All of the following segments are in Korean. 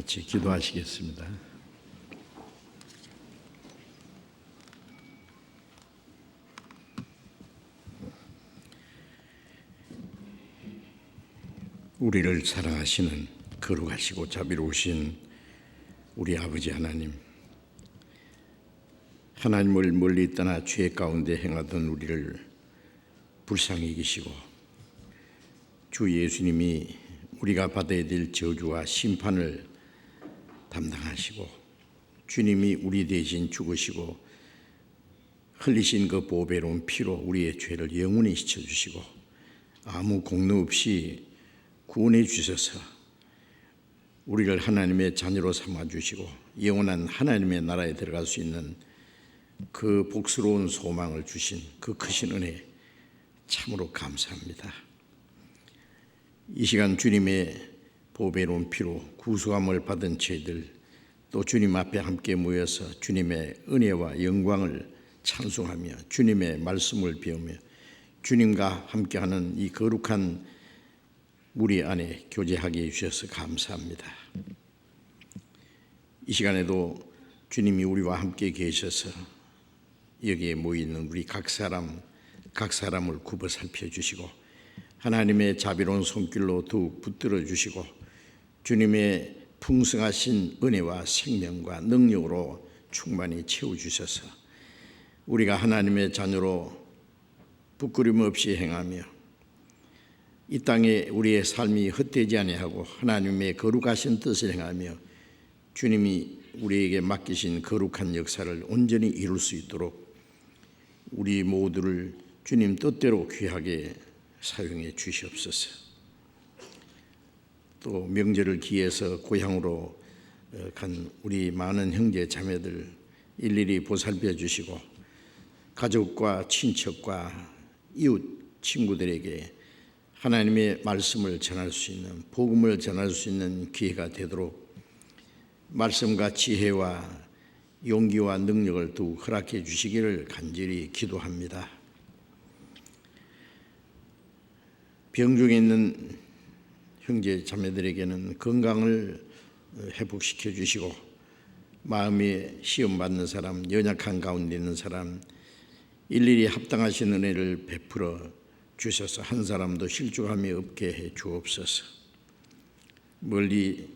같이 기도하시겠습니다. 우리를 사랑하시는 거룩하시고 자비로우신 우리 아버지 하나님, 하나님을 멀리 떠나 죄 가운데 행하던 우리를 불쌍히 여기시고 주 예수님이 우리가 받아야 될 저주와 심판을 담당하시고 주님이 우리 대신 죽으시고 흘리신 그 보배로운 피로 우리의 죄를 영원히 씻어주시고 아무 공로 없이 구원해 주셔서 우리를 하나님의 자녀로 삼아주시고 영원한 하나님의 나라에 들어갈 수 있는 그 복스러운 소망을 주신 그 크신 은혜 참으로 감사합니다. 이 시간 주님의 보배로운 피로 구속함을 받은 저희들 또 주님 앞에 함께 모여서 주님의 은혜와 영광을 찬송하며 주님의 말씀을 배우며 주님과 함께하는 이 거룩한 무리 안에 교제하게 해주셔서 감사합니다. 이 시간에도 주님이 우리와 함께 계셔서 여기에 모이는 우리 각 사람을 굽어 살펴주시고 하나님의 자비로운 손길로 더욱 붙들어 주시고 주님의 풍성하신 은혜와 생명과 능력으로 충만히 채워주셔서 우리가 하나님의 자녀로 부끄럼 없이 행하며 이 땅에 우리의 삶이 헛되지 아니하고 하나님의 거룩하신 뜻을 행하며 주님이 우리에게 맡기신 거룩한 역사를 온전히 이룰 수 있도록 우리 모두를 주님 뜻대로 귀하게 사용해 주시옵소서. 또 명절을 기해서 고향으로 간 우리 많은 형제 자매들 일일이 보살펴 주시고 가족과 친척과 이웃 친구들에게 하나님의 말씀을 전할 수 있는 복음을 전할 수 있는 기회가 되도록 말씀과 지혜와 용기와 능력을 더욱 허락해 주시기를 간절히 기도합니다. 병중에 있는 형제 자매들에게는 건강을 회복시켜 주시고 마음에 시험 받는 사람, 연약한 가운데 있는 사람 일일이 합당하신 은혜를 베풀어 주셔서 한 사람도 실족함이 없게 해 주옵소서. 멀리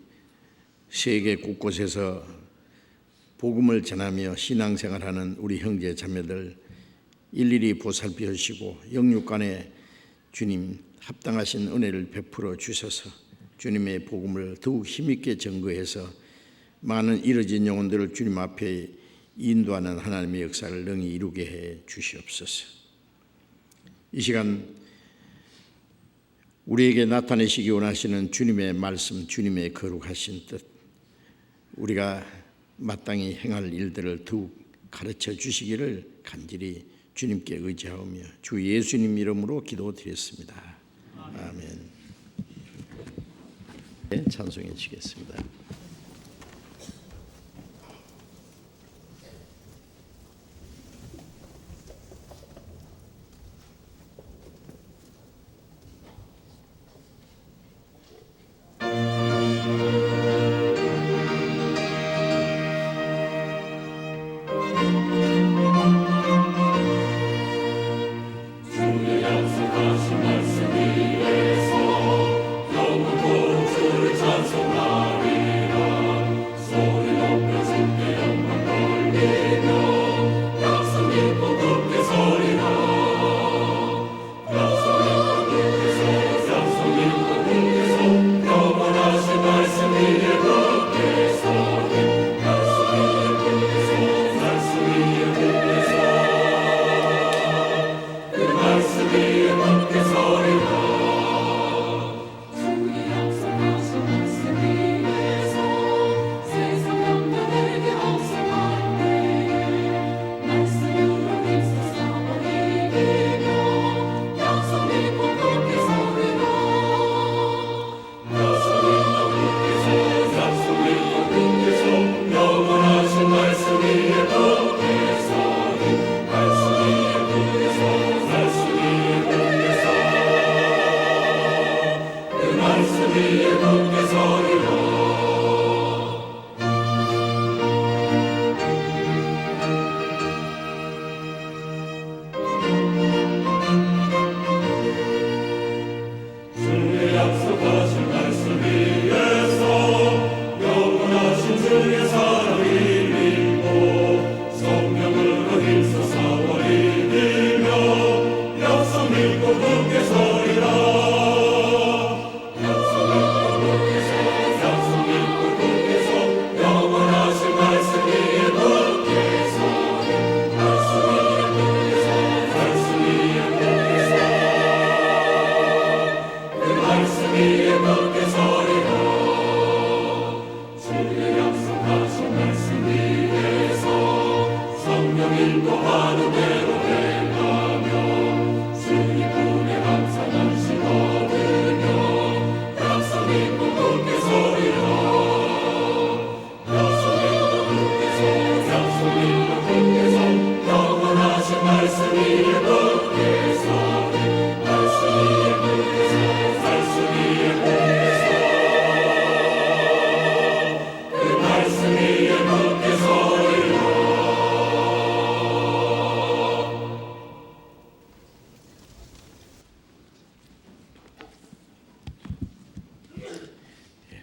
세계 곳곳에서 복음을 전하며 신앙생활하는 우리 형제 자매들 일일이 보살펴 주시고 영육간에 주님 합당하신 은혜를 베풀어 주셔서 주님의 복음을 더욱 힘있게 증거해서 많은 잃어진 영혼들을 주님 앞에 인도하는 하나님의 역사를 능히 이루게 해 주시옵소서. 이 시간 우리에게 나타내시기 원하시는 주님의 말씀, 주님의 거룩하신 뜻, 우리가 마땅히 행할 일들을 더욱 가르쳐 주시기를 간절히 주님께 의지하오며 주 예수님 이름으로 기도드렸습니다. 아멘. 네, 찬송해 주시겠습니다. 말씀이 굳게 서리라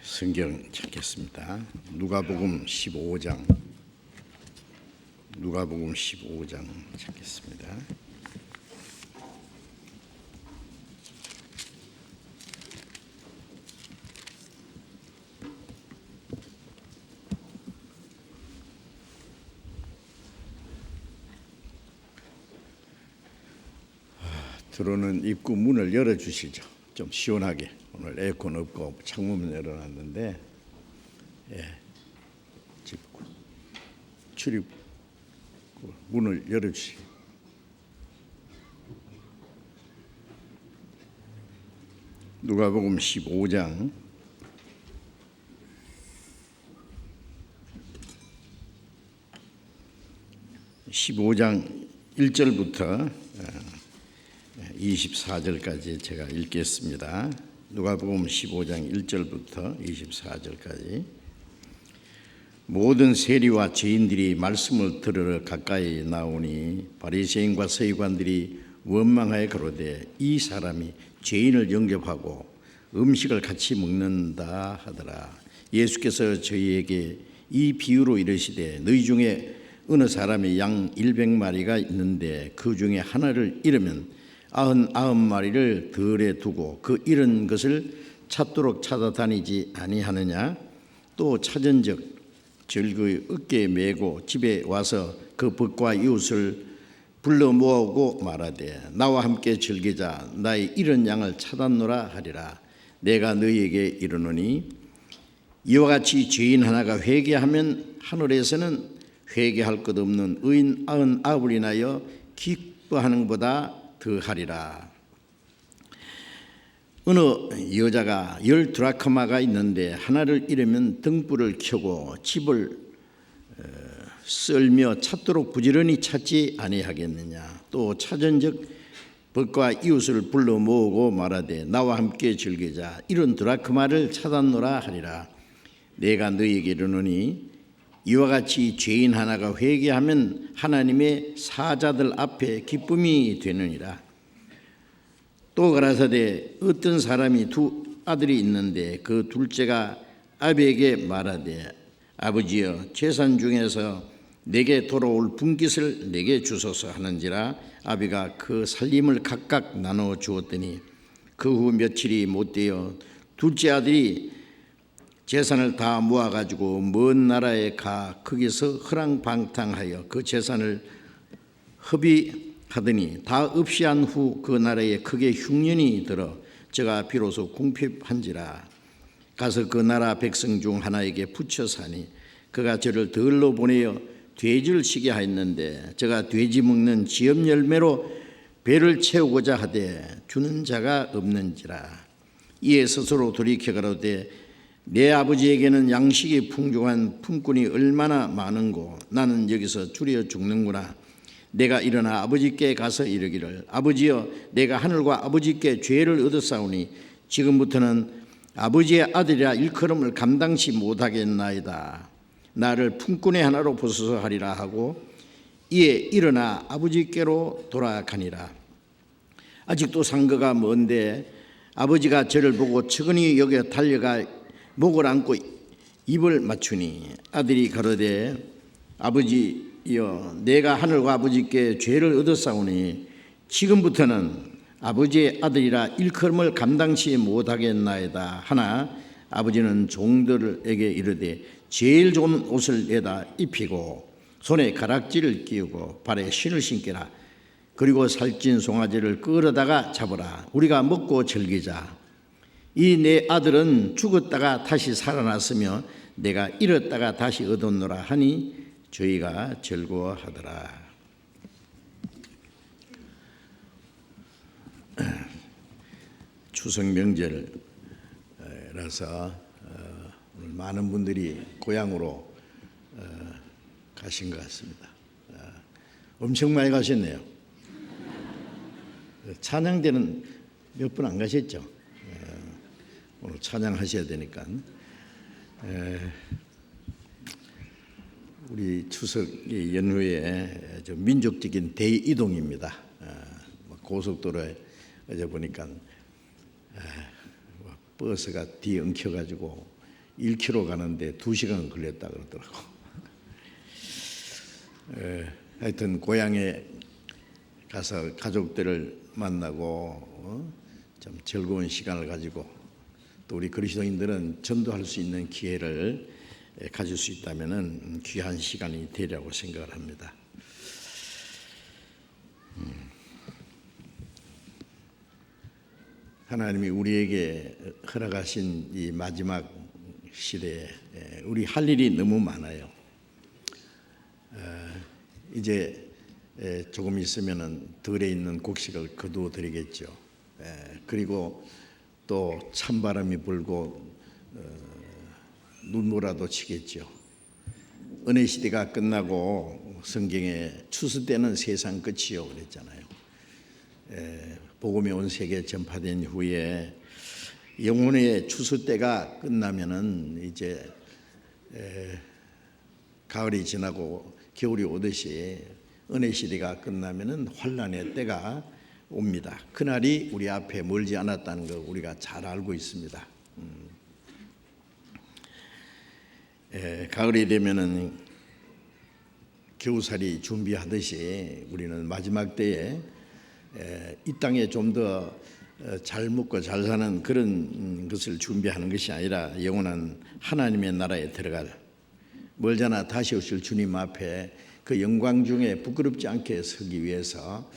성경 찾겠습니다. 누가복음 15장 찾겠습니다. 들어오는 입구 문을 열어주시죠. 좀 시원하게. 오늘 에어컨 없고 창문 열어놨는데 출입 문을 열어주시죠. 누가복음 15장 1절부터 24절까지 제가 읽겠습니다. 누가복음 15장 1절부터 24절까지. 모든 세리와 죄인들이 말씀을 들으러 가까이 나오니 바리새인과 서기관들이 원망하여 가로되 이 사람이 죄인을 영접하고 음식을 같이 먹는다 하더라. 예수께서 저희에게 이 비유로 이르시되 너희 중에 어느 사람이 양 100마리가 있는데 그 중에 하나를 잃으면 99마리를 들에 두고 그 잃은 것을 찾도록 찾아다니지 아니하느냐. 또 찾은즉 즐거이 어깨에 메고 집에 와서 그 벗과 이웃을 불러 모으고 말하되 나와 함께 즐기자. 나의 잃은 양을 찾았노라 하리라. 내가 너희에게 이르노니 이와 같이 죄인 하나가 회개하면 하늘에서는 회개할 것 없는 의인 99을 인하여 기뻐하는 것보다 더하리라. 어느 여자가 10드라크마가 있는데 하나를 잃으면 등불을 켜고 집을 썰며 찾도록 부지런히 찾지 아니하겠느냐. 또 찾은즉 벗과 이웃을 불러 모으고 말하되 나와 함께 즐기자. 이런 드라크마를 찾았노라 하리라. 내가 너희에게 이르노니 이와 같이 죄인 하나가 회개하면 하나님의 사자들 앞에 기쁨이 되느니라. 또 가라사대 어떤 사람이 두 아들이 있는데 그 둘째가 아비에게 말하되 아버지여 재산 중에서 내게 돌아올 분깃을 내게 주소서 하는지라. 아비가 그 살림을 각각 나눠 주었더니 그 후 며칠이 못되어 둘째 아들이 재산을 다 모아가지고 먼 나라에 가 거기서 허랑방탕하여 그 재산을 허비하더니 다 없이 한 후 그 나라에 크게 흉년이 들어 저가 비로소 궁핍한지라. 가서 그 나라 백성 중 하나에게 붙여 사니 그가 저를 들러 보내어 돼지를 치게 하였는데 저가 돼지 먹는 지엽 열매로 배를 채우고자 하되 주는 자가 없는지라. 이에 스스로 돌이켜 가로되 내 아버지에게는 양식이 풍족한 품꾼이 얼마나 많은고 나는 여기서 줄여 죽는구나. 내가 일어나 아버지께 가서 이르기를 아버지여 내가 하늘과 아버지께 죄를 얻었사오니 지금부터는 아버지의 아들이라 일컬음을 감당치 못하겠나이다. 나를 품꾼의 하나로 보소서 하리라 하고 이에 일어나 아버지께로 돌아가니라. 아직도 상거가 먼데 아버지가 저를 보고 측은히 여겨 달려가 목을 안고 입을 맞추니 아들이 가로되 아버지여 내가 하늘과 아버지께 죄를 얻었사오니 지금부터는 아버지의 아들이라 일컬음을 감당치 못하겠나이다 하나 아버지는 종들에게 이르되 제일 좋은 옷을 내다 입히고 손에 가락지를 끼우고 발에 신을 신기라. 그리고 살찐 송아지를 끌어다가 잡으라. 우리가 먹고 즐기자. 이 내 아들은 죽었다가 다시 살아났으며 내가 잃었다가 다시 얻었노라 하니 저희가 즐거워하더라. 추석 명절이라서 오늘 많은 분들이 고향으로 가신 것 같습니다. 엄청 많이 가셨네요. 찬양대는 몇 분 안 가셨죠? 오늘 찬양하셔야 되니까. 우리 추석 연휴에 민족적인 대이동입니다. 고속도로에 어제 보니까 버스가 뒤에 엉켜가지고 1km 가는데 2시간 걸렸다 그러더라고. 하여튼 고향에 가서 가족들을 만나고 좀 즐거운 시간을 가지고 또 우리 그리스도인들은 전도할 수 있는 기회를 가질 수 있다면 귀한 시간이 되리라고 생각을 합니다. 하나님이 우리에게 허락하신 이 마지막 시대에 우리 할 일이 너무 많아요. 이제 조금 있으면은 덜에 있는 곡식을 거두어 드리겠죠. 그리고 또 찬바람이 불고 눈보라도 치겠죠. 은혜 시대가 끝나고 성경에 추수 때는 세상 끝이요 그랬잖아요. 복음이 온 세계에 전파된 후에 영혼의 추수 때가 끝나면은 이제 가을이 지나고 겨울이 오듯이 은혜 시대가 끝나면은 환란의 때가 옵니다. 그날이 우리 앞에 멀지 않았다는 거 우리가 잘 알고 있습니다. 가을이 되면은 겨우살이 준비하듯이 우리는 마지막 때에 이 땅에 좀 더 잘 먹고 잘 사는 그런 것을 준비하는 것이 아니라 영원한 하나님의 나라에 들어갈 멀잖아 다시 오실 주님 앞에 그 영광 중에 부끄럽지 않게 서기 위해서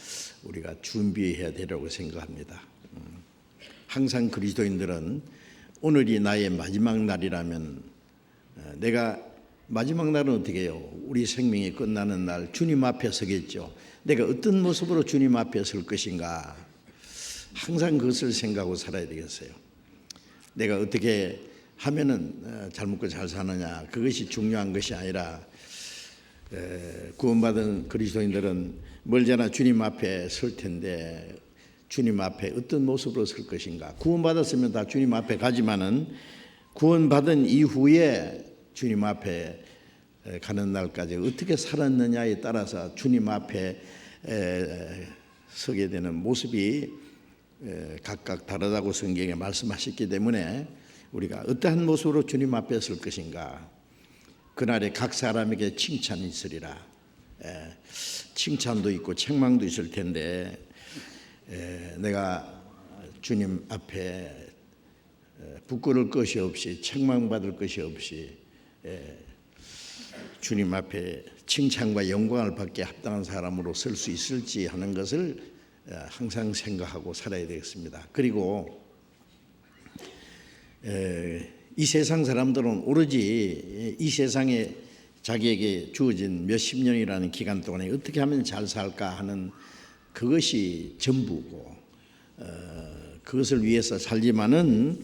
우리가 준비해야 되라고 생각합니다. 항상 그리스도인들은 오늘이 나의 마지막 날이라면 내가 마지막 날은 어떻게 해요? 우리 생명이 끝나는 날 주님 앞에 서겠죠. 내가 어떤 모습으로 주님 앞에 설 것인가 항상 그것을 생각하고 살아야 되겠어요. 내가 어떻게 하면은 잘 먹고 잘 사느냐 그것이 중요한 것이 아니라 구원받은 그리스도인들은 멀잖아 주님 앞에 설 텐데 주님 앞에 어떤 모습으로 설 것인가. 구원받았으면 다 주님 앞에 가지만은 구원받은 이후에 주님 앞에 가는 날까지 어떻게 살았느냐에 따라서 주님 앞에 서게 되는 모습이 각각 다르다고 성경에 말씀하셨기 때문에 우리가 어떠한 모습으로 주님 앞에 설 것인가. 그날에 각 사람에게 칭찬이 있으리라. 칭찬도 있고 책망도 있을 텐데 내가 주님 앞에 부끄러울 것이 없이 책망받을 것이 없이 주님 앞에 칭찬과 영광을 받게 합당한 사람으로 설 수 있을지 하는 것을 항상 생각하고 살아야 되겠습니다. 그리고 이 세상 사람들은 오로지 이 세상에 자기에게 주어진 몇십 년이라는 기간 동안에 어떻게 하면 잘 살까 하는 그것이 전부고 그것을 위해서 살지만은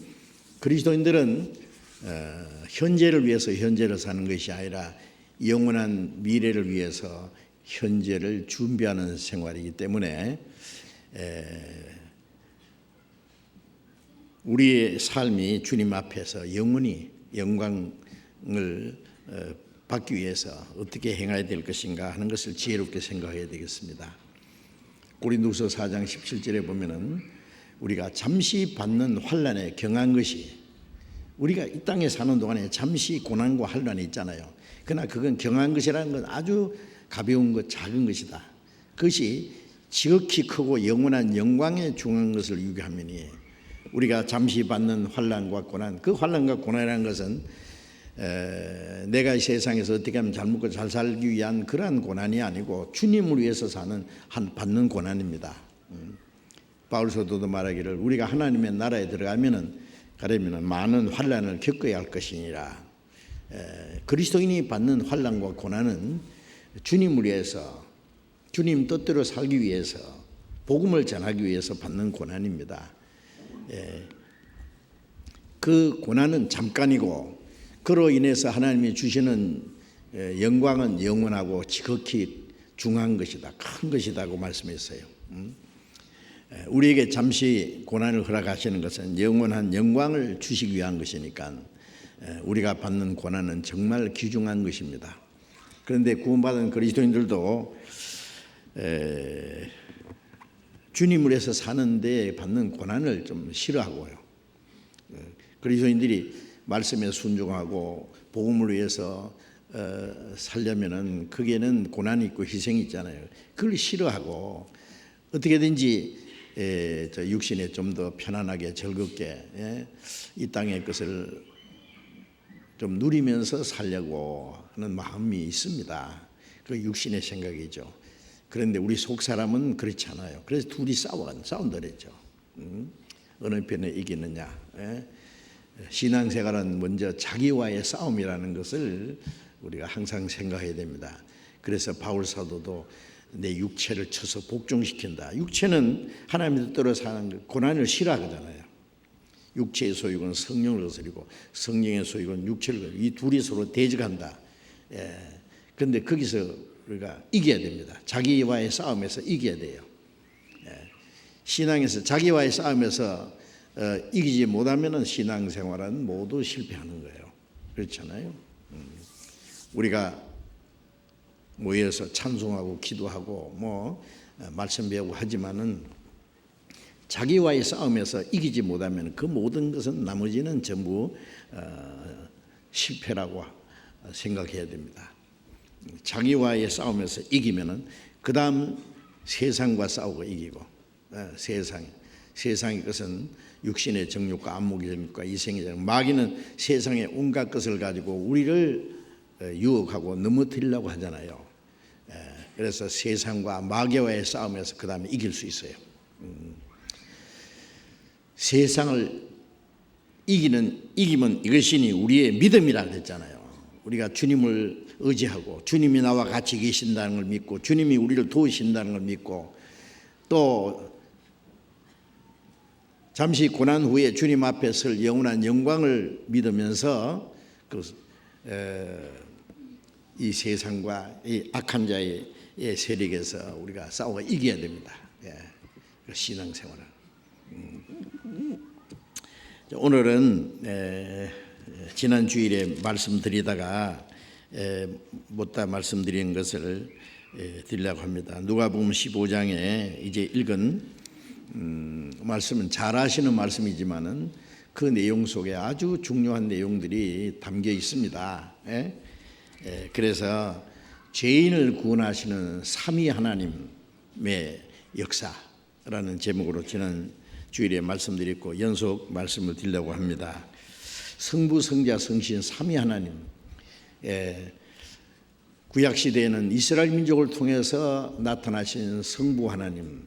그리스도인들은 현재를 위해서 현재를 사는 것이 아니라 영원한 미래를 위해서 현재를 준비하는 생활이기 때문에 우리의 삶이 주님 앞에서 영원히 영광을 받기 위해서 어떻게 행해야 될 것인가 하는 것을 지혜롭게 생각해야 되겠습니다. 고린도후서 4장 17절에 보면은 우리가 잠시 받는 환난에 경한 것이 우리가 이 땅에 사는 동안에 잠시 고난과 환난이 있잖아요. 그러나 그건 경한 것이라는 건 아주 가벼운 것, 작은 것이다. 그것이 지극히 크고 영원한 영광에 중한 것을 유기하면이 우리가 잠시 받는 환난과 고난, 그 환난과 고난이라는 것은 내가 이 세상에서 어떻게 하면 잘 먹고 잘 살기 위한 그러한 고난이 아니고 주님을 위해서 받는 고난입니다. 바울 사도도 말하기를 우리가 하나님의 나라에 들어가면은 많은 환난을 겪어야 할 것이니라. 그리스도인이 받는 환난과 고난은 주님을 위해서 주님 뜻대로 살기 위해서 복음을 전하기 위해서 받는 고난입니다. 그 고난은 잠깐이고 그로 인해서 하나님이 주시는 영광은 영원하고 지극히 중한 것이다, 큰 것이다고 말씀했어요. 우리에게 잠시 고난을 허락하시는 것은 영원한 영광을 주시기 위한 것이니까 우리가 받는 고난은 정말 귀중한 것입니다. 그런데 구원받은 그리스도인들도 주님을 위해서 사는데 받는 고난을 좀 싫어하고요. 그리스도인들이 말씀에 순종하고 복음을 위해서 살려면은 거기에는 고난이 있고 희생이 있잖아요. 그걸 싫어하고 어떻게든지 저 육신에 좀 더 편안하게 즐겁게 이 땅의 것을 좀 누리면서 살려고 하는 마음이 있습니다. 그 육신의 생각이죠. 그런데 우리 속 사람은 그렇지 않아요. 그래서 둘이 싸운다 그랬죠. 어느 편에 이기느냐. 신앙생활은 먼저 자기와의 싸움이라는 것을 우리가 항상 생각해야 됩니다. 그래서 바울 사도도 내 육체를 쳐서 복종시킨다. 육체는 하나님의 뜻대로 사는 고난을 싫어하잖아요. 육체의 소유는 성령을 거스리고 성령의 소유는 육체를 거스리고 이 둘이 서로 대적한다. 그런데 거기서 우리가 이겨야 됩니다. 자기와의 싸움에서 이겨야 돼요. 신앙에서 자기와의 싸움에서 이기지 못하면 신앙생활은 모두 실패하는 거예요. 그렇잖아요. 우리가 모여서 찬송하고 기도하고 말씀 배우고 하지만은 자기와의 싸움에서 이기지 못하면 그 모든 것은 나머지는 전부 실패라고 생각해야 됩니다. 자기와의 싸움에서 이기면은 그 다음 세상과 싸우고 이기고 세상의 것은 육신의 정욕과 안목의 정욕과 이생의 정욕, 마귀는 세상의 온갖 것을 가지고 우리를 유혹하고 넘어뜨리려고 하잖아요. 그래서 세상과 마귀와의 싸움에서 그 다음에 이길 수 있어요. 세상을 이기면 이것이니 우리의 믿음이라고 했잖아요. 우리가 주님을 의지하고 주님이 나와 같이 계신다는 걸 믿고 주님이 우리를 도우신다는 걸 믿고 또 잠시 고난 후에 주님 앞에 설 영원한 영광을 믿으면서 이 세상과 이 악한 자의 세력에서 우리가 싸워 이겨야 됩니다. 신앙생활은. 오늘은 지난 주일에 말씀드리다가 못다 말씀드린 것을 드리려고 합니다. 누가복음 15장에 이제 읽은 말씀은 잘 아시는 말씀이지만은 그 내용 속에 아주 중요한 내용들이 담겨 있습니다. 그래서 죄인을 구원하시는 삼위 하나님의 역사라는 제목으로 지난 주일에 말씀드렸고 연속 말씀을 드리려고 합니다. 성부, 성자, 성신 삼위 하나님. 구약 시대에는 이스라엘 민족을 통해서 나타나신 성부 하나님,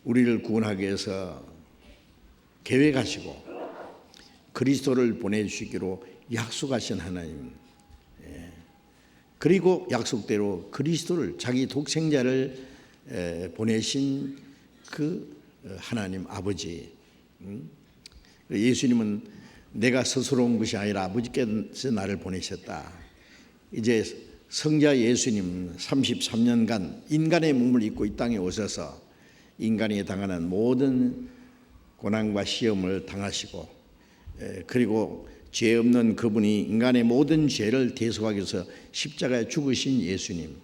우리를 구원하기 위해서 계획하시고 그리스도를 보내주시기로 약속하신 하나님, 그리고 약속대로 그리스도를 자기 독생자를 보내신 그 하나님 아버지. 예수님은 내가 스스로 온 것이 아니라 아버지께서 나를 보내셨다. 이제 성자 예수님 33년간 인간의 몸을 입고 이 땅에 오셔서 인간이 당하는 모든 고난과 시험을 당하시고 그리고 죄 없는 그분이 인간의 모든 죄를 대속하기 위해서 십자가에 죽으신 예수님.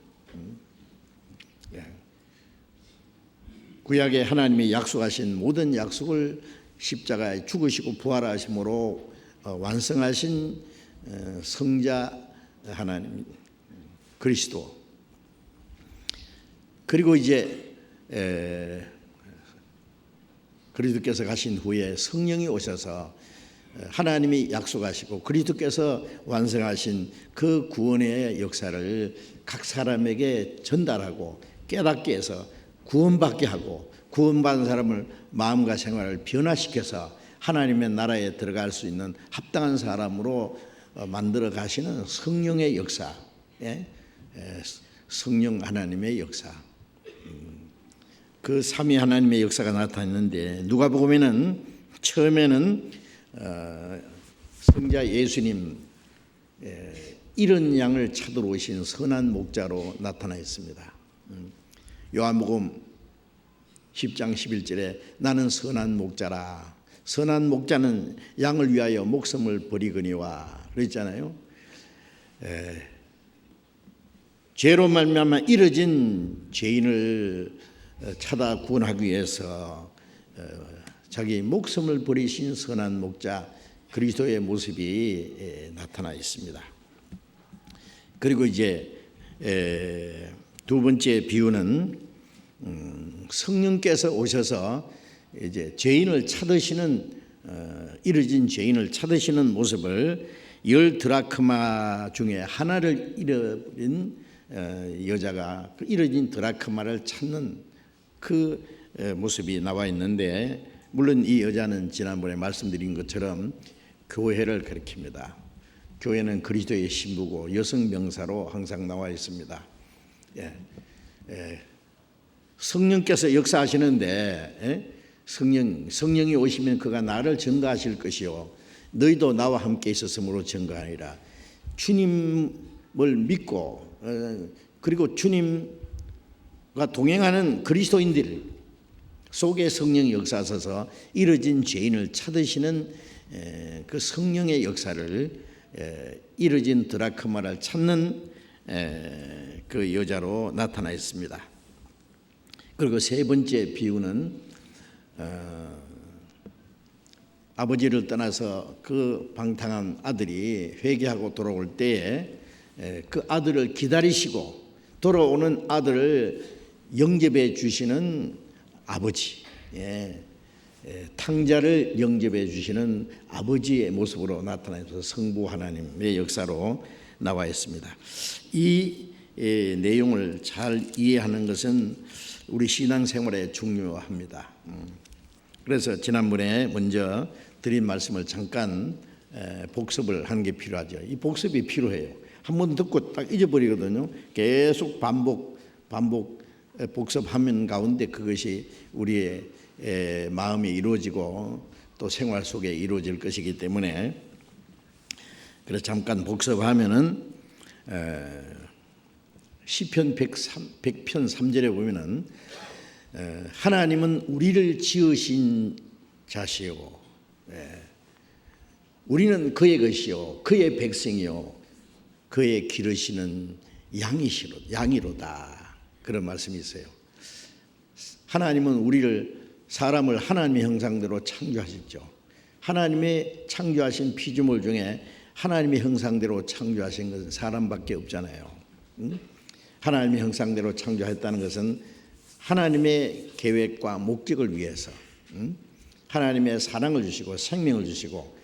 구약에 하나님이 약속하신 모든 약속을 십자가에 죽으시고 부활하심으로 완성하신 성자 하나님 그리스도. 그리고 이제 그리스도께서 가신 후에 성령이 오셔서 하나님이 약속하시고 그리스도께서 완성하신 그 구원의 역사를 각 사람에게 전달하고 깨닫게 해서 구원받게 하고 구원받은 사람을 마음과 생활을 변화시켜서 하나님의 나라에 들어갈 수 있는 합당한 사람으로 만들어 가시는 성령의 역사, 성령 하나님의 역사. 그 삼위 하나님의 역사가 나타났는데 누가복음에는 처음에는 성자 예수님 이런 양을 찾으러 오신 선한 목자로 나타나 있습니다. 요한복음 10장 11절에 나는 선한 목자라. 선한 목자는 양을 위하여 목숨을 버리거니와 그랬잖아요. 죄로 말미암아 이뤄진 죄인을 찾아 구원하기 위해서 자기 목숨을 버리신 선한 목자 그리스도의 모습이 나타나 있습니다. 그리고 이제 두 번째 비유는 성령께서 오셔서 이제 죄인을 찾으시는 잃어진 죄인을 찾으시는 모습을 10드라크마 중에 하나를 잃어버린 여자가 그 잃어진 드라크마를 찾는 그 모습이 나와 있는데, 물론 이 여자는 지난번에 말씀드린 것처럼 교회를 가리킵니다. 교회는 그리스도의 신부고 여성 명사로 항상 나와 있습니다. 성령께서 역사하시는데 성령이 오시면 그가 나를 증거하실 것이요 너희도 나와 함께 있었으므로 증거하리라. 주님을 믿고 그리고 주님과 동행하는 그리스도인들 속에 성령이 역사하셔서 잃어진 죄인을 찾으시는 그 성령의 역사를 잃어진 드라크마를 찾는 그 여자로 나타나 있습니다. 그리고 세 번째 비유는 아버지를 떠나서 그 방탕한 아들이 회개하고 돌아올 때에 그 아들을 기다리시고 돌아오는 아들을 영접해 주시는 아버지, 탕자를 영접해 주시는 아버지의 모습으로 나타나서 성부 하나님의 역사로 나와 있습니다. 이 내용을 잘 이해하는 것은 우리 신앙생활에 중요합니다. 그래서 지난번에 먼저 드린 말씀을 잠깐 복습을 하는 게 필요하죠. 이 복습이 필요해요. 한번 듣고 딱 잊어버리거든요. 계속 반복 복습하면 가운데 그것이 우리의 마음이 이루어지고 또 생활 속에 이루어질 것이기 때문에, 그래서 잠깐 복습하면은 시편 100편 3절에 보면은 하나님은 우리를 지으신 자시오, 우리는 그의 것이요 그의 백성이요 그의 기르시는 양이로다, 그런 말씀이 있어요. 하나님은 우리를 사람을 하나님의 형상대로 창조하셨죠. 하나님의 창조하신 피조물 중에 하나님의 형상대로 창조하신 것은 사람밖에 없잖아요. 하나님의 형상대로 창조했다는 것은 하나님의 계획과 목적을 위해서 하나님의 사랑을 주시고 생명을 주시고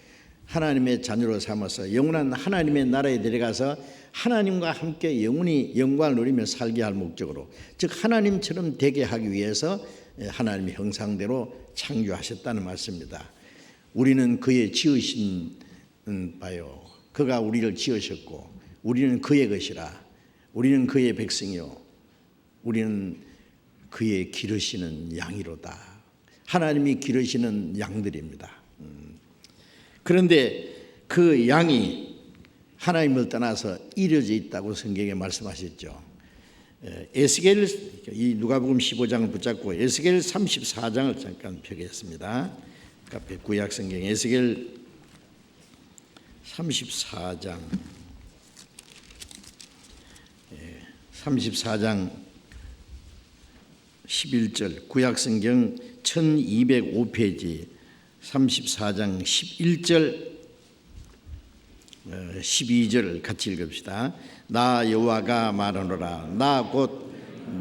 하나님의 자녀로 삼아서 영원한 하나님의 나라에 데려가서 하나님과 함께 영원히 영광을 누리며 살게 할 목적으로, 즉 하나님처럼 되게 하기 위해서 하나님의 형상대로 창조하셨다는 말씀입니다. 우리는 그의 지으신 바요, 그가 우리를 지으셨고 우리는 그의 것이라, 우리는 그의 백성이요 우리는 그의 기르시는 양이로다. 하나님이 기르시는 양들입니다. 그런데 그 양이 하나님을 떠나서 잃어져 있다고 성경에 말씀하셨죠. 에스겔, 이 누가복음 15장을 붙잡고 에스겔 34장을 잠깐 펴겠습니다. 앞에 구약 성경 에스겔 34장 11절, 구약 성경 1205페이지 34장 11절 12절을 같이 읽읍시다. 나 여호와가 말하노라. 나 곧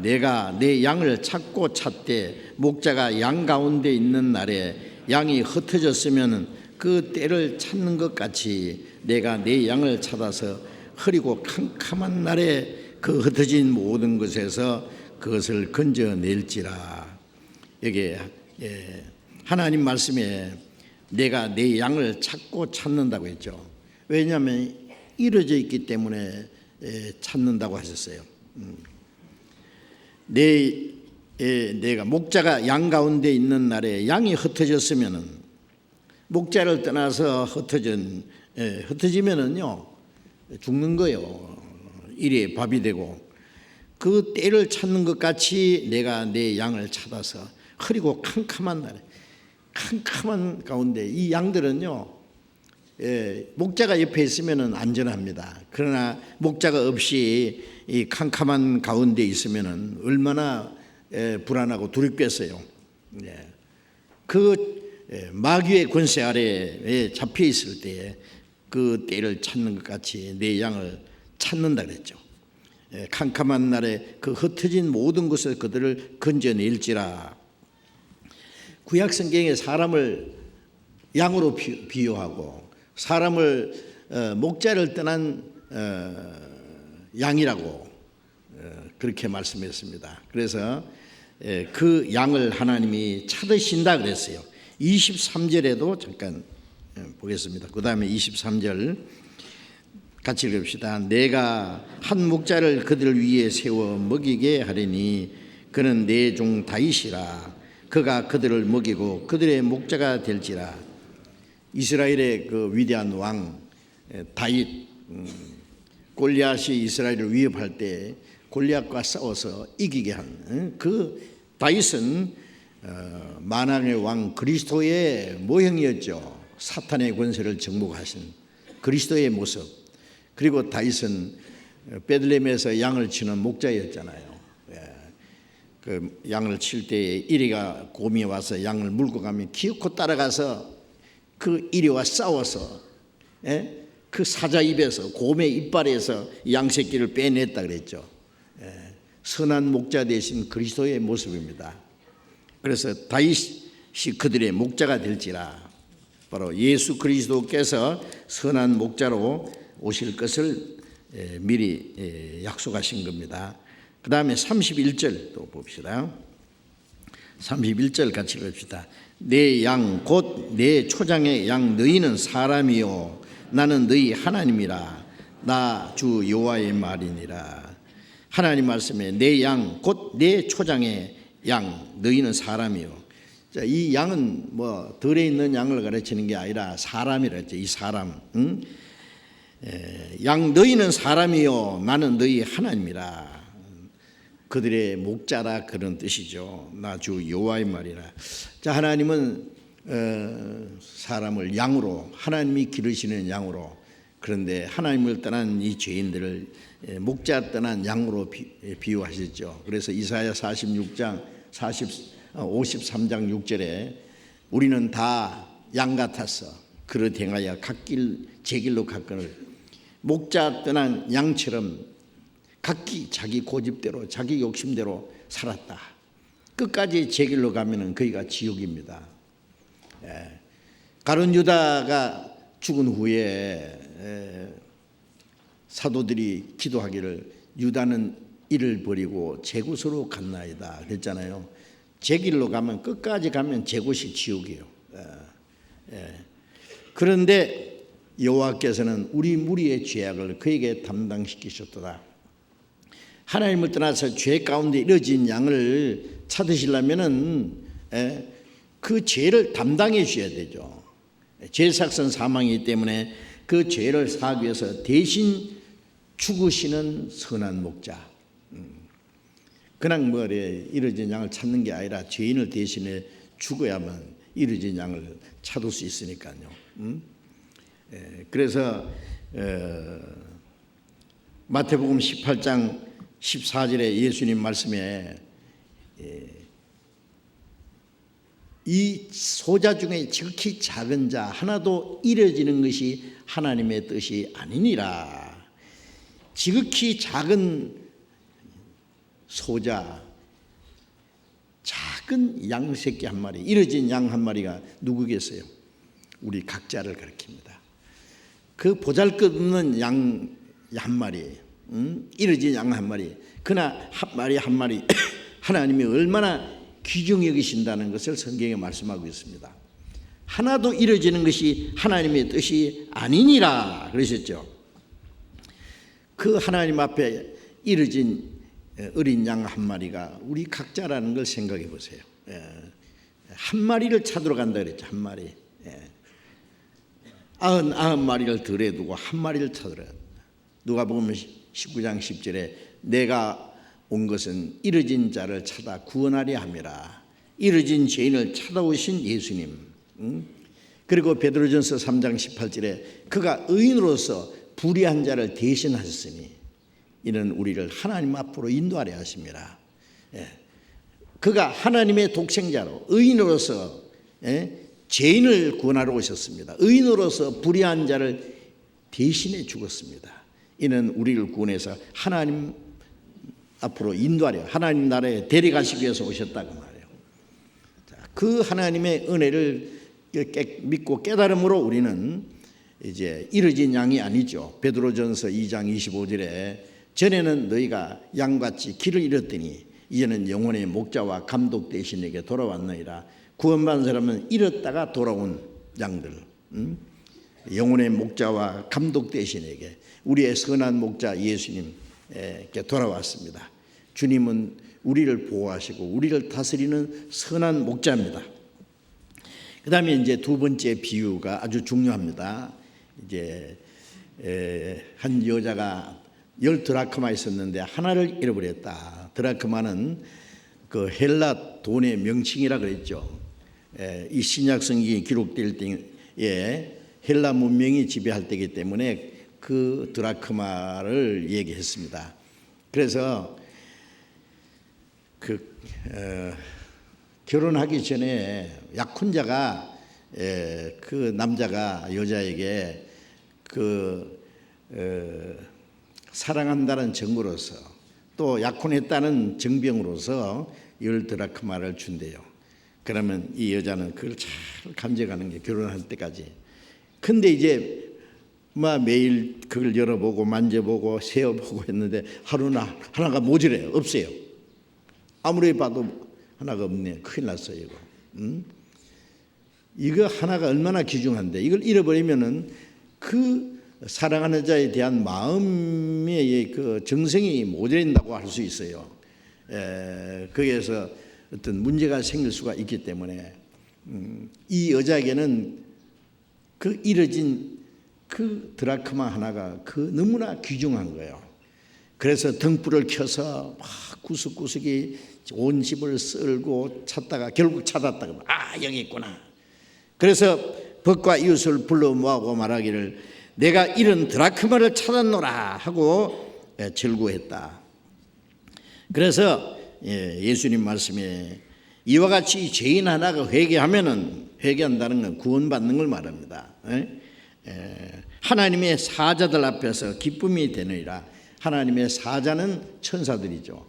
내가 내 양을 찾고 찾되 목자가 양 가운데 있는 날에 양이 흩어졌으면 그 때를 찾는 것 같이 내가 내 양을 찾아서 흐리고 캄캄한 날에 그 흩어진 모든 것에서 그것을 건져낼지라. 여기 하나님 말씀에 내가 내 양을 찾고 찾는다고 했죠. 왜냐하면 이루어져 있기 때문에 찾는다고 하셨어요. 내가 목자가 양 가운데 있는 날에 양이 흩어졌으면은, 목자를 떠나서 흩어지면은요 죽는 거예요. 이리에 밥이 되고, 그 때를 찾는 것 같이 내가 내 양을 찾아서 흐리고 캄캄한 날에, 캄캄한 가운데, 이 양들은요 목자가 옆에 있으면 안전합니다. 그러나 목자가 없이 이 캄캄한 가운데 있으면 얼마나 불안하고 두렵겠어요. 그 마귀의 권세 아래에 잡혀 있을 때에 그 때를 찾는 것 같이 내 양을 찾는다 그랬죠. 캄캄한 날에 그 흩어진 모든 곳에서 그들을 건져낼지라. 구약 성경에 사람을 양으로 비유하고 사람을 목자를 떠난 양이라고 그렇게 말씀했습니다. 그래서 그 양을 하나님이 찾으신다 그랬어요. 23절에도 잠깐 보겠습니다. 그 다음에 23절 같이 읽읍시다. 내가 한 목자를 그들 위에 세워 먹이게 하리니 그는 내 종 다윗이라. 그가 그들을 먹이고 그들의 목자가 될지라. 이스라엘의 그 위대한 왕 다윗, 골리앗이 이스라엘을 위협할 때 골리앗과 싸워서 이기게 한 그 다윗은 만왕의 왕 그리스도의 모형이었죠. 사탄의 권세를 정복하신 그리스도의 모습. 그리고 다윗은 베들레헴에서 양을 치는 목자였잖아요. 그 양을 칠 때에 이리가 곰이 와서 양을 물고 가면 기어코 따라가서 그 이리와 싸워서 그 사자 입에서 곰의 이빨에서 양 새끼를 빼냈다 그랬죠. 선한 목자 대신 그리스도의 모습입니다. 그래서 다윗이 그들의 목자가 될지라. 바로 예수 그리스도께서 선한 목자로 오실 것을 미리 약속하신 겁니다. 그 다음에 31절 또 봅시다. 31절 같이 읽읍시다. 내 양 곧 내 초장의 양 너희는 사람이요 나는 너희 하나님이라. 나 주 여호와의 말이니라. 하나님 말씀에 내 양 곧 내 초장의 양 너희는 사람이요. 자, 이 양은 뭐 들에 있는 양을 가르치는 게 아니라 사람이라 했죠. 이 사람. 양 너희는 사람이요 나는 너희 하나님이라. 그들의 목자라 그런 뜻이죠. 나 주 여호와의 말이라. 자, 하나님은 사람을 양으로, 하나님이 기르시는 양으로, 그런데 하나님을 떠난 이 죄인들을 목자 떠난 양으로 비유하셨죠. 그래서 이사야 46장 53장 6절에 우리는 다 양 같아서 그릇 행하여 갓길 제 길로 갔거늘. 목자 떠난 양처럼 각기 자기 고집대로 자기 욕심대로 살았다. 끝까지 제 길로 가면은 거기가 지옥입니다. 가룟 유다가 죽은 후에 사도들이 기도하기를 유다는 이를 버리고 제 곳으로 갔나이다 그랬잖아요. 제 길로 가면 끝까지 가면 제 곳이 지옥이에요. 그런데 여호와께서는 우리 무리의 죄악을 그에게 담당시키셨도다. 하나님을 떠나서 죄 가운데 이뤄진 양을 찾으시려면은 그 죄를 담당해 주셔야 되죠. 죄삭선 사망이기 때문에 그 죄를 사하기 위해서 대신 죽으시는 선한 목자. 그냥 뭐 이뤄진 양을 찾는 게 아니라 죄인을 대신해 죽어야만 이뤄진 양을 찾을 수 있으니까요. 그래서 마태복음 18장 14절에 예수님 말씀에 이 소자 중에 지극히 작은 자 하나도 잃어지는 것이 하나님의 뜻이 아니니라. 지극히 작은 소자, 작은 양 새끼 한 마리, 잃어진 양 한 마리가 누구겠어요? 우리 각자를 가리킵니다. 그 보잘것없는 양 한 마리, 잃어진 양 한 마리, 그러나 한 마리 한 마리 하나님이 얼마나 귀중히 여기신다는 것을 성경에 말씀하고 있습니다. 하나도 잃어지는 것이 하나님의 뜻이 아니니라 그러셨죠. 그 하나님 앞에 잃어진 어린 양 한 마리가 우리 각자라는 걸 생각해 보세요. 한 마리를 찾으러 간다 그랬죠. 한 마리. 90마리를 들에 두고 한 마리를 찾으러. 누가복음 19장 10절에 내가 온 것은 잃어진 자를 찾아 구원하려 함이라. 잃어진 죄인을 찾아오신 예수님. 그리고 베드로전서 3장 18절에 그가 의인으로서 불의한 자를 대신하셨으니 이는 우리를 하나님 앞으로 인도하려 하심이라. 그가 하나님의 독생자로 의인으로서 죄인을 구원하러 오셨습니다. 의인으로서 불의한 자를 대신해 죽었습니다. 이는 우리를 구원해서 하나님 앞으로 인도하려 하나님 나라에 데려가시기 위해서 오셨다고 말해요. 그 하나님의 은혜를 믿고 깨달음으로 우리는 이제 이르진 양이 아니죠. 베드로전서 2장 25절에 전에는 너희가 양같이 길을 잃었더니 이제는 영혼의 목자와 감독 대신에게 돌아왔느니라. 구원받은 사람은 잃었다가 돌아온 양들, 영혼의 목자와 감독 대신에게 우리의 선한 목자 예수님께 돌아왔습니다. 주님은 우리를 보호하시고 우리를 다스리는 선한 목자입니다. 그 다음에 이제 두 번째 비유가 아주 중요합니다. 이제 한 여자가 10드라크마 있었는데 하나를 잃어버렸다. 드라크마는 그 헬라 돈의 명칭이라 그랬죠. 이 신약 성경이 기록될 때에 헬라 문명이 지배할 때이기 때문에 그 드라크마를 얘기했습니다. 그래서 결혼하기 전에 약혼자가 그 남자가 여자에게 사랑한다는 증거로서 또 약혼했다는 증병으로서 10드라크마를 준대요. 그러면 이 여자는 그걸 잘 감정하는 게 결혼할 때까지. 근데 이제 매일 그걸 열어보고 만져보고 세어보고 했는데 하나가 모자라요. 없어요. 아무리 봐도 하나가 없네. 큰일 났어요 이거. 이거 하나가 얼마나 귀중한데 이걸 잃어버리면은 그 사랑하는 자에 대한 마음의 그 정성이 모자란다고 할 수 있어요. 거기에서 어떤 문제가 생길 수가 있기 때문에 이 여자에게는 그 잃어진 그 드라크마 하나가 그 너무나 귀중한 거예요. 그래서 등불을 켜서 막 구석구석이 온 집을 쓸고 찾다가 결국 찾았다가 여기 있구나. 그래서 벗과 이웃을 불러 모아고 말하기를 내가 잃은 드라크마를 찾았노라 하고 절구했다. 그래서 예수님 말씀에 이와 같이 죄인 하나가 회개한다는 건 구원받는 걸 말합니다. 하나님의 사자들 앞에서 기쁨이 되느니라. 하나님의 사자는 천사들이죠.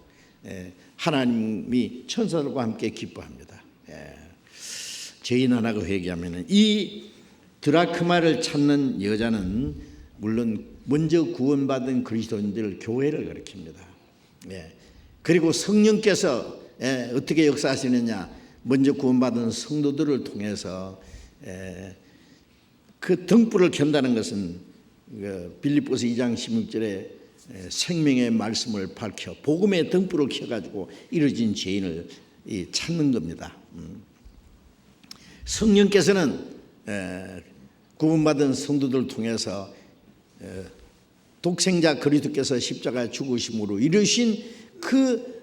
하나님이 천사들과 함께 기뻐합니다. 죄인 하나가 회개하면 이 드라크마를 찾는 여자는 물론 먼저 구원받은 그리스도인들 교회를 가리킵니다. 그리고 성령께서 어떻게 역사하시느냐, 먼저 구원받은 성도들을 통해서 그 등불을 켠다는 것은 빌립보서 2장 16절에 생명의 말씀을 밝혀 복음의 등불을 켜가지고 이루어진 죄인을 찾는 겁니다. 성령께서는 구원받은 성도들을 통해서 독생자 그리스도께서 십자가에 죽으심으로 이루신 그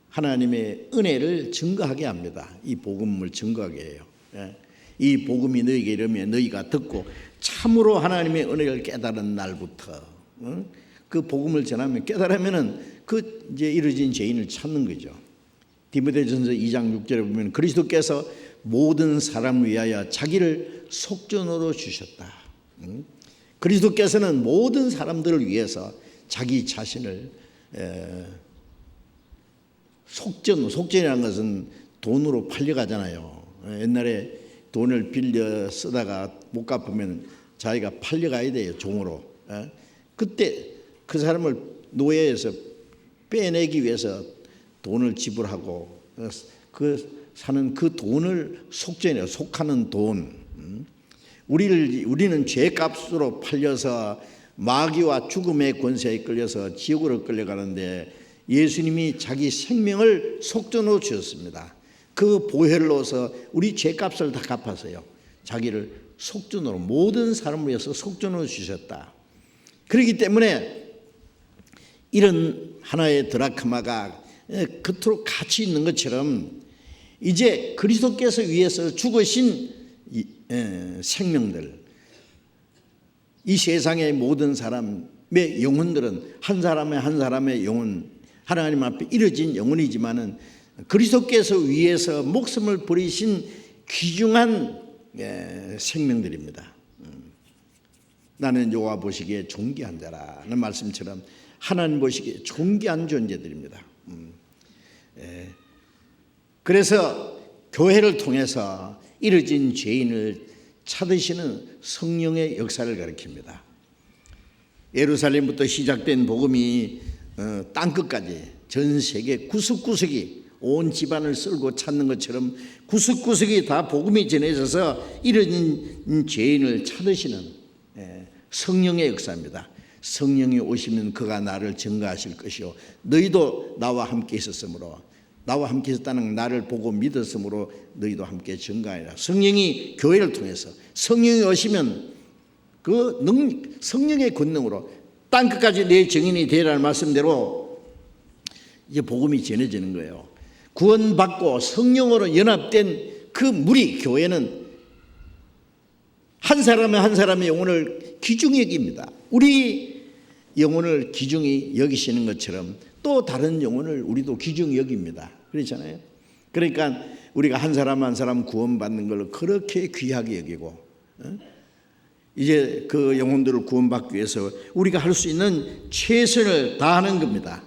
하나님의 은혜를 증거하게 합니다. 이 복음을 증거하게 해요. 이 복음이 너희에게 이르면 너희가 듣고 참으로 하나님의 은혜를 깨달은 날부터 그 복음을 전하면 깨달으면은 그 이제 이루어진 죄인을 찾는 거죠. 디모데전서 2장 6절에 보면 그리스도께서 모든 사람을 위하여 자기를 속전으로 주셨다. 그리스도께서는 모든 사람들을 위해서 자기 자신을 속전이라는 것은 돈으로 팔려가잖아요. 옛날에 돈을 빌려 쓰다가 못 갚으면 자기가 팔려가야 돼요, 종으로. 그때 그 사람을 노예에서 빼내기 위해서 돈을 지불하고 사는 그 돈을 속전이에요. 속하는 돈. 우리는 죄값으로 팔려서 마귀와 죽음의 권세에 끌려서 지옥으로 끌려가는데 예수님이 자기 생명을 속전으로 주셨습니다. 그 보혈로서 우리 죄값을 다 갚았어요. 자기를 속전으로 모든 사람을 위해서 속전으로 주셨다. 그렇기 때문에 이런 하나의 드라크마가 그토록 가치 있는 것처럼 이제 그리스도께서 위해서 죽으신 생명들, 이 세상의 모든 사람의 영혼들은 한 사람의 영혼, 하나님 앞에 이뤄진 영혼이지만은 그리스도께서 위해서 목숨을 버리신 귀중한 생명들입니다. 나는 여호와 보시기에 존귀한 자라는 말씀처럼 하나님 보시기에 존귀한 존재들입니다. 그래서 교회를 통해서 이뤄진 죄인을 찾으시는 성령의 역사를 가리킵니다. 예루살렘부터 시작된 복음이 땅끝까지 전 세계 구석구석이 온 집안을 쓸고 찾는 것처럼 구석구석이 다 복음이 전해져서 이뤄진 죄인을 찾으시는 성령의 역사입니다. 성령이 오시면 그가 나를 증거하실 것이요 너희도 나와 함께 있었으므로 나와 함께 있었다는 나를 보고 믿었으므로 너희도 함께 증거하리라. 성령이 교회를 통해서 성령이 오시면 그 성령의 권능으로 땅끝까지 내 증인이 되라는 말씀대로 이제 복음이 전해지는 거예요. 구원받고 성령으로 연합된 그 무리 교회는 한 사람의 한 사람의 영혼을 귀중히 여깁니다. 우리 영혼을 귀중히 여기시는 것처럼 또 다른 영혼을 우리도 귀중히 여깁니다. 그렇잖아요. 그러니까 우리가 한 사람 한 사람 구원받는 걸 그렇게 귀하게 여기고 이제 그 영혼들을 구원받기 위해서 우리가 할 수 있는 최선을 다하는 겁니다.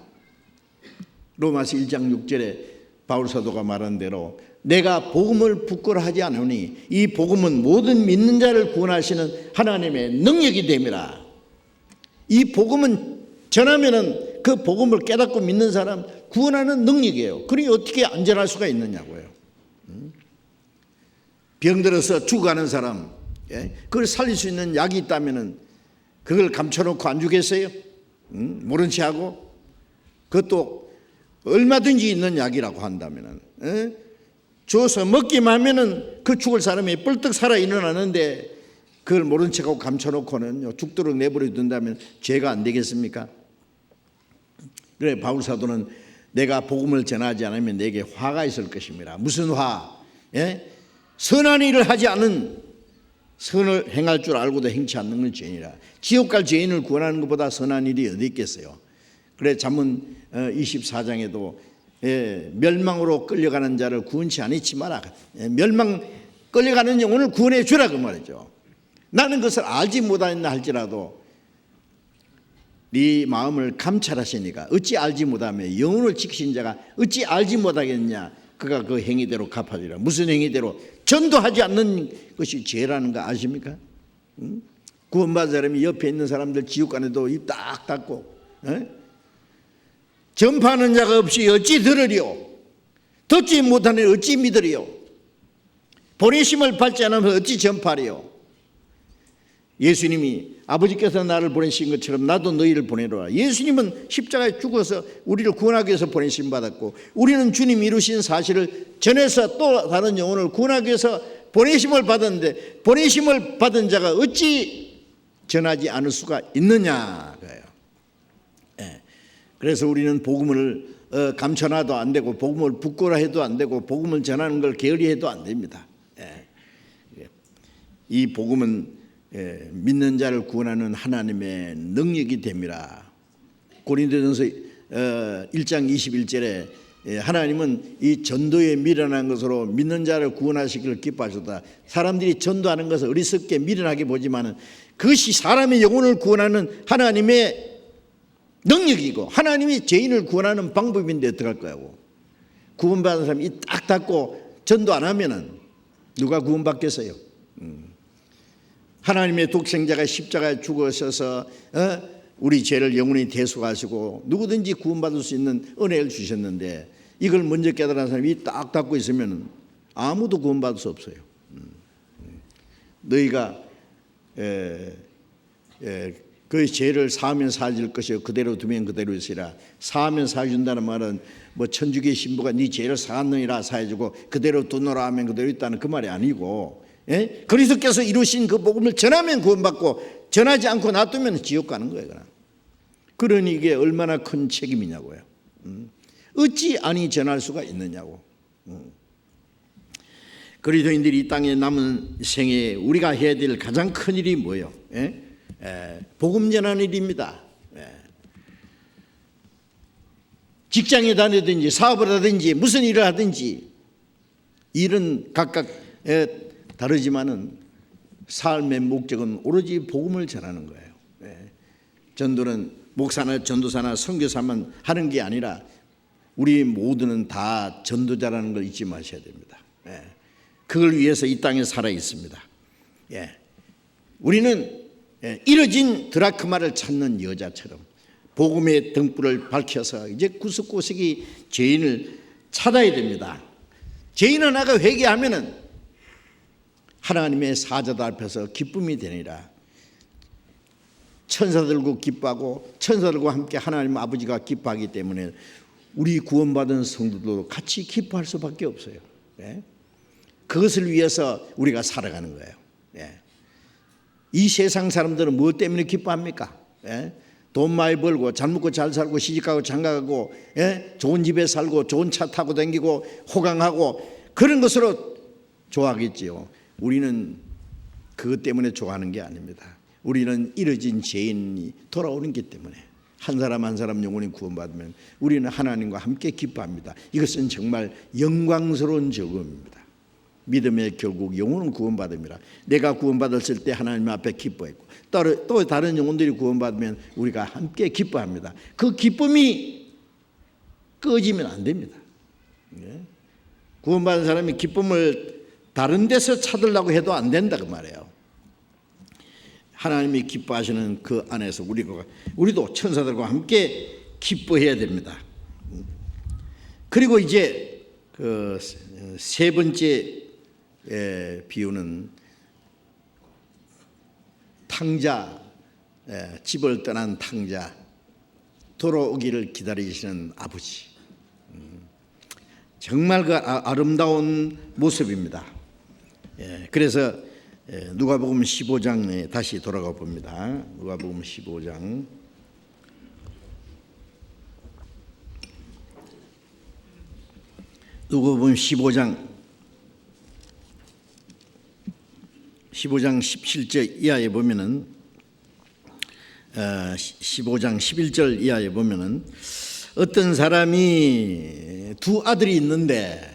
로마서 1장 6절에 바울 사도가 말한 대로 내가 복음을 부끄러워하지 않으니 이 복음은 모든 믿는 자를 구원하시는 하나님의 능력이 됨이라. 이 복음은 전하면은 그 복음을 깨닫고 믿는 사람 구원하는 능력이에요. 그러니 어떻게 안전할 수가 있느냐고요. 병들어서 죽어가는 사람, 그걸 살릴 수 있는 약이 있다면은 그걸 감춰놓고 안 주겠어요? 모른 채 하고 그것도 얼마든지 있는 약이라고 한다면은 줘서 먹기만 하면은 그 죽을 사람이 뻘떡 살아 일어나는데 그걸 모른 척하고 감춰놓고는 죽도록 내버려 둔다면 죄가 안 되겠습니까? 그래 바울 사도는 내가 복음을 전하지 않으면 내게 화가 있을 것입니다. 무슨 화? 선한 일을 하지 않은 선을 행할 줄 알고도 행치 않는 건 죄인이라. 지옥 갈 죄인을 구원하는 것보다 선한 일이 어디 있겠어요? 그래 잠언 24장에도 멸망으로 끌려가는 자를 구원치 않지 마라. 끌려가는 영혼을 구원해 주라 그 말이죠. 나는 그것을 알지 못하였나 할지라도 네 마음을 감찰하시니까 어찌 알지 못하며 영혼을 지키신 자가 어찌 알지 못하겠냐. 그가 그 행위대로 갚아주리라. 무슨 행위대로? 전도하지 않는 것이 죄라는 거 아십니까? 구원받은 사람이 옆에 있는 사람들 지옥 가는데도 입 딱 닫고 전파하는 자가 없이 어찌 들으리요? 듣지 못하는 어찌 믿으리요? 보내심을 받지 않으면 어찌 전파하리요? 예수님이 아버지께서 나를 보내신 것처럼 나도 너희를 보내노라. 예수님은 십자가에 죽어서 우리를 구원하기 위해서 보내심 받았고 우리는 주님이 이루신 사실을 전해서 또 다른 영혼을 구원하기 위해서 보내심을 받았는데 보내심을 받은 자가 어찌 전하지 않을 수가 있느냐. 그래서 우리는 복음을 감춰놔도 안 되고 복음을 부끄러워해도 안 되고 복음을 전하는 걸 게으리해도 안 됩니다. 이 복음은 믿는 자를 구원하는 하나님의 능력이 됨이라. 고린도전서 1장 21절에 하나님은 이 전도에 미련한 것으로 믿는 자를 구원하시기를 기뻐하셨다. 사람들이 전도하는 것을 어리석게 미련하게 보지만 그것이 사람의 영혼을 구원하는 하나님의 능력이고 하나님이 죄인을 구원하는 방법인데 어떡할 거냐고. 구원받은 사람이 딱 닫고 전도 안 하면은 누가 구원받겠어요? 하나님의 독생자가 십자가에 죽으셔서 우리 죄를 영원히 대속하시고 누구든지 구원받을 수 있는 은혜를 주셨는데 이걸 먼저 깨달은 사람이 딱 닫고 있으면 아무도 구원받을 수 없어요. 너희가 그 죄를 사하면 사해줄 것이요 그대로 두면 그대로 있으리라. 사하면 사해준다는 말은 뭐 천주교 신부가 네 죄를 사하느니라 사해주고 그대로 두노라 하면 그대로 있다는 그 말이 아니고 그리스도께서 이루신 그 복음을 전하면 구원받고 전하지 않고 놔두면 지옥 가는 거예요. 그러니 이게 얼마나 큰 책임이냐고요. 어찌 아니 전할 수가 있느냐고. 그리스도인들이 이 땅에 남은 생에 우리가 해야 될 가장 큰 일이 뭐예요? 복음 전하는 일입니다. 직장에 다니든지 사업을 하든지 무슨 일을 하든지 일은 각각 다르지만은 삶의 목적은 오로지 복음을 전하는 거예요. 전도는 목사나 전도사나 선교사만 하는 게 아니라 우리 모두는 다 전도자라는 걸 잊지 마셔야 됩니다. 그걸 위해서 이 땅에 살아 있습니다. 우리는 이뤄진 드라크마를 찾는 여자처럼 복음의 등불을 밝혀서 이제 구석구석이 죄인을 찾아야 됩니다. 죄인 하나가 회개하면은 하나님의 사자들 앞에서 기쁨이 되니라. 천사들과 기뻐하고 천사들과 함께 하나님 아버지가 기뻐하기 때문에 우리 구원받은 성도도 같이 기뻐할 수밖에 없어요. 그것을 위해서 우리가 살아가는 거예요. 이 세상 사람들은 무엇 때문에 기뻐합니까? 돈 많이 벌고 잘 먹고 잘 살고 시집가고 장가가고 좋은 집에 살고 좋은 차 타고 다니고 호강하고 그런 것으로 좋아하겠지요. 우리는 그것 때문에 좋아하는 게 아닙니다. 우리는 이뤄진 죄인이 돌아오는 것 때문에 한 사람 한 사람 영혼이 구원받으면 우리는 하나님과 함께 기뻐합니다. 이것은 정말 영광스러운 적음입니다. 믿음의 결국 영혼은 구원받음이라. 내가 구원받았을 때 하나님 앞에 기뻐했고 또 다른 영혼들이 구원받으면 우리가 함께 기뻐합니다. 그 기쁨이 꺼지면 안 됩니다. 구원받은 사람이 기쁨을 다른 데서 찾으려고 해도 안 된다 그 말이에요. 하나님이 기뻐하시는 그 안에서 우리도 천사들과 함께 기뻐해야 됩니다. 그리고 이제 그 세 번째 비유는 탕자, 집을 떠난 탕자, 돌아오기를 기다리시는 아버지. 정말 그 아름다운 모습입니다. 그래서 누가복음 15장에 다시 돌아가 봅니다. 누가복음 15장. 누가복음 15장 17절 이하에 보면은 15장 11절 이하에 보면은 어떤 사람이 두 아들이 있는데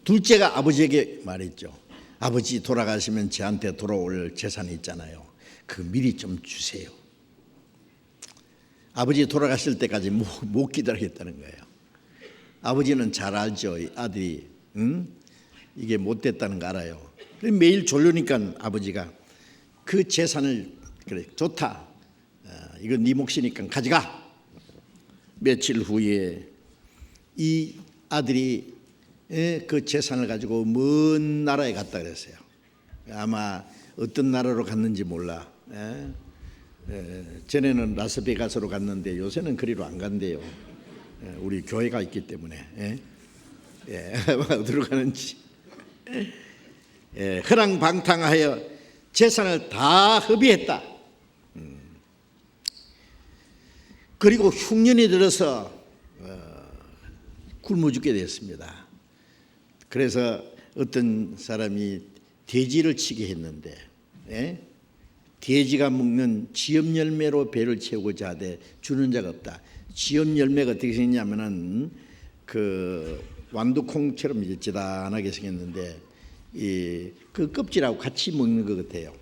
둘째가 아버지에게 말했죠. 아버지 돌아가시면 저한테 돌아올 재산이 있잖아요. 그 미리 좀 주세요. 아버지 돌아가실 때까지 못 기다리겠다는 거예요. 아버지는 잘 알죠. 아들이 이게 못됐다는 거 알아요. 매일 졸려니까 아버지가 그 재산을 그래 좋다. 이건 네 몫이니까 가져가. 며칠 후에 이 아들이 그 재산을 가지고 먼 나라에 갔다 그랬어요. 아마 어떤 나라로 갔는지 몰라. 전에는 라스베가스로 갔는데 요새는 그리로 안 간대요. 우리 교회가 있기 때문에 어디로 가는지 허랑방탕하여 재산을 다 허비했다. 그리고 흉년이 들어서 굶어 죽게 됐습니다. 그래서 어떤 사람이 돼지를 치게 했는데 돼지가 먹는 지엽 열매로 배를 채우고자 하되 주는 자가 없다. 지엽 열매가 어떻게 생겼냐면은 그 완두콩처럼 이제 지단하게 생겼는데 그 껍질하고 같이 먹는 것 같아요.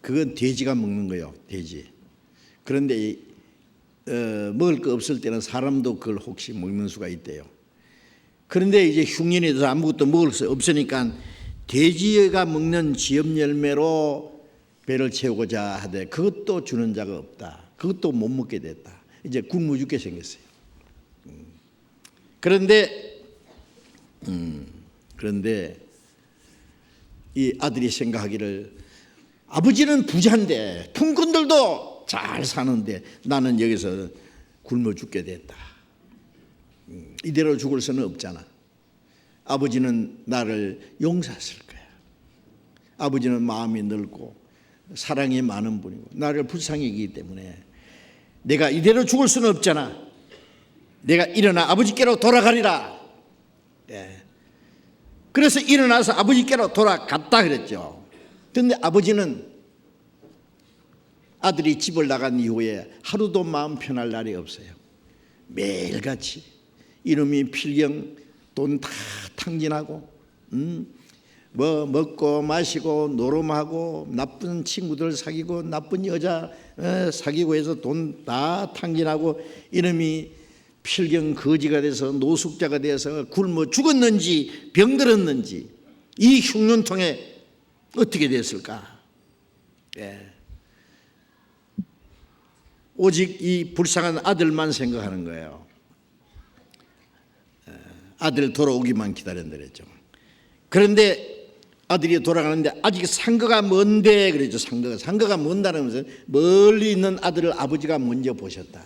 그건 돼지가 먹는 거예요. 돼지. 그런데 먹을 거 없을 때는 사람도 그걸 혹시 먹는 수가 있대요. 그런데 이제 흉년이 돼서 아무것도 먹을 수 없으니까 돼지가 먹는 지엽 열매로 배를 채우고자 하되 그것도 주는 자가 없다. 그것도 못 먹게 됐다. 이제 굶어 죽게 생겼어요. 그런데 이 아들이 생각하기를 아버지는 부자인데 품꾼들도 잘 사는데 나는 여기서 굶어 죽게 됐다. 이대로 죽을 수는 없잖아. 아버지는 나를 용서했을 거야. 아버지는 마음이 넓고 사랑이 많은 분이고 나를 불쌍히 여기기 때문에 내가 이대로 죽을 수는 없잖아. 내가 일어나 아버지께로 돌아가리라. 그래서 일어나서 아버지께로 돌아갔다 그랬죠. 그런데 아버지는 아들이 집을 나간 이후에 하루도 마음 편할 날이 없어요. 매일같이 이놈이 필경 돈 다 탕진하고, 뭐 먹고 마시고 노름하고 나쁜 친구들 사귀고 나쁜 여자 사귀고 해서 돈 다 탕진하고 이놈이 필경 거지가 돼서 노숙자가 돼서 굶어 죽었는지 병들었는지 이 흉년통에 어떻게 됐을까? 오직 이 불쌍한 아들만 생각하는 거예요. 아들 돌아오기만 기다린다 그랬죠. 그런데 아들이 돌아가는데 아직 상거가 먼데 그랬죠. 상거가 먼다는 것은 멀리 있는 아들을 아버지가 먼저 보셨다.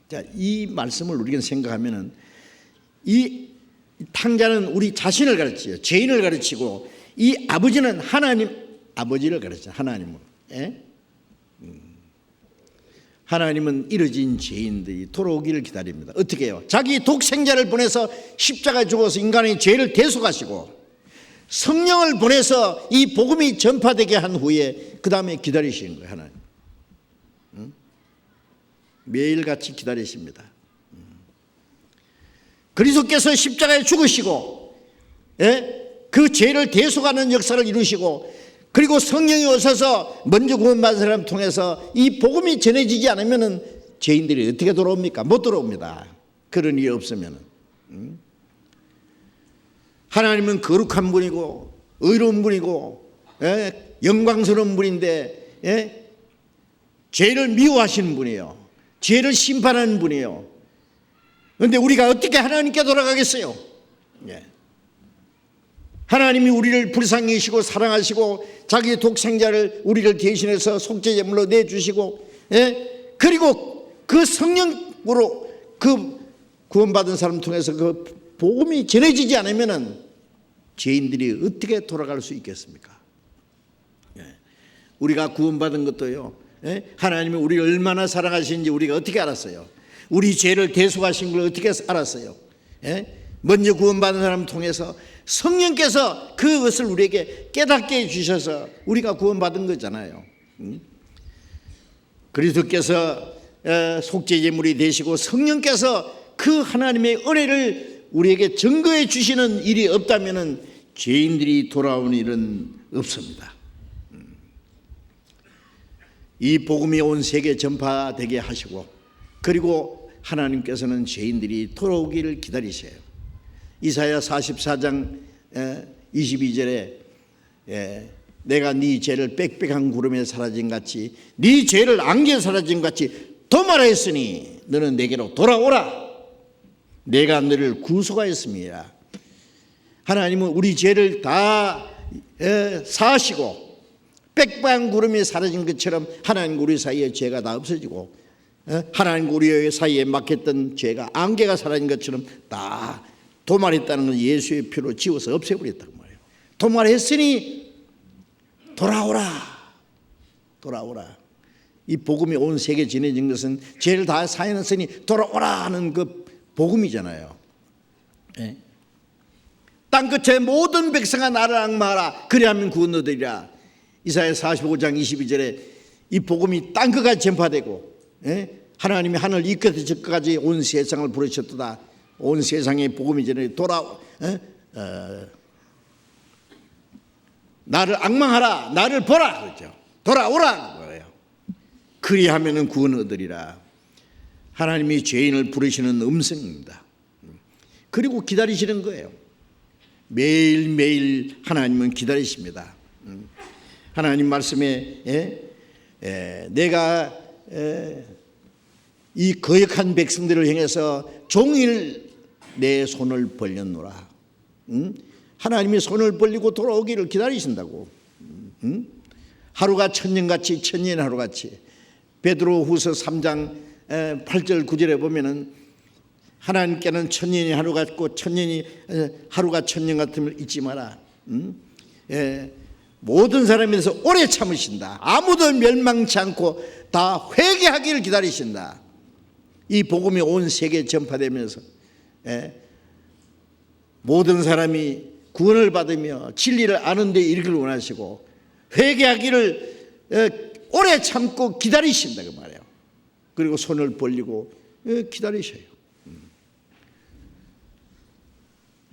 자, 이 말씀을 우리가 생각하면은 이 탕자는 우리 자신을 가르치죠. 죄인을 가르치고 이 아버지는 하나님 아버지를 가르쳐. 하나님을. 하나님은 이뤄진 죄인들이 돌아오기를 기다립니다. 어떻게 해요? 자기 독생자를 보내서 십자가에 죽어서 인간의 죄를 대속하시고 성령을 보내서 이 복음이 전파되게 한 후에 그 다음에 기다리시는 거예요. 하나님. 매일같이 기다리십니다. 그리스도께서 십자가에 죽으시고 그 죄를 대속하는 역사를 이루시고 그리고 성령이 오셔서 먼저 구원받은 사람을 통해서 이 복음이 전해지지 않으면 죄인들이 어떻게 돌아옵니까? 못 돌아옵니다. 그런 일이 없으면. 하나님은 거룩한 분이고 의로운 분이고 영광스러운 분인데 죄를 미워하시는 분이에요. 죄를 심판하는 분이에요. 그런데 우리가 어떻게 하나님께 돌아가겠어요? 하나님이 우리를 불쌍히 여기시고 사랑하시고 자기 독생자를 우리를 대신해서 속죄제물로 내주시고 그리고 그 성령으로 그 구원받은 사람 통해서 그 복음이 전해지지 않으면 죄인들이 어떻게 돌아갈 수 있겠습니까? 우리가 구원받은 것도요, 하나님이 우리를 얼마나 사랑하시는지 우리가 어떻게 알았어요? 우리 죄를 대속하신 걸 어떻게 알았어요? 먼저 구원받은 사람을 통해서 성령께서 그것을 우리에게 깨닫게 해주셔서 우리가 구원받은 거잖아요. 그리스도께서 속죄제물이 되시고 성령께서 그 하나님의 은혜를 우리에게 증거해 주시는 일이 없다면 죄인들이 돌아오는 일은 없습니다. 이 복음이 온 세계 전파되게 하시고 그리고 하나님께서는 죄인들이 돌아오기를 기다리세요. 이사야 44장 22절에 내가 네 죄를 빽빽한 구름에 사라진 같이 네 죄를 안개에 사라진 같이 도말하였으니 너는 내게로 돌아오라. 내가 너를 구속하였음이라. 하나님은 우리 죄를 다 사하시고 빽빽한 구름이 사라진 것처럼 하나님과 우리 사이에 죄가 다 없어지고 하나님과 우리 사이에 막혔던 죄가 안개가 사라진 것처럼 다 도말했다는 건 예수의 피로 지워서 없애버렸단 말이에요. 도말했으니 돌아오라. 돌아오라. 이 복음이 온 세계에 전해진 것은 죄를 다 사했으니 돌아오라 하는 그 복음이잖아요. 땅끝의 모든 백성아 나를 앙망하라. 그리하면 구원 얻으리라. 이사야 45장 22절에 이 복음이 땅끝까지 전파되고 하나님이 하늘 이 끝에 저 끝까지 온 세상을 부르셨도다. 온 세상의 복음이 전에 나를 앙망하라. 나를 보라. 그렇죠. 돌아오라. 그래요. 그리하면은 구원 얻으리라. 하나님이 죄인을 부르시는 음성입니다. 그리고 기다리시는 거예요. 매일매일 하나님은 기다리십니다. 하나님 말씀에 내가 이 거역한 백성들을 향해서 종일 내 손을 벌렸노라. 하나님이 손을 벌리고 돌아오기를 기다리신다고. 하루가 천년같이 천년 하루같이. 베드로후서 3장 8절 9절에 보면은 하나님께는 천년이 하루 같고 천년이 하루가 천년 같음을 잊지 마라. 모든 사람에 대해서 오래 참으신다. 아무도 멸망치 않고 다 회개하기를 기다리신다. 이 복음이 온 세계에 전파되면서 모든 사람이 구원을 받으며 진리를 아는 데 이르기를 원하시고 회개하기를 오래 참고 기다리신다 그 말이에요. 그리고 손을 벌리고 기다리셔요.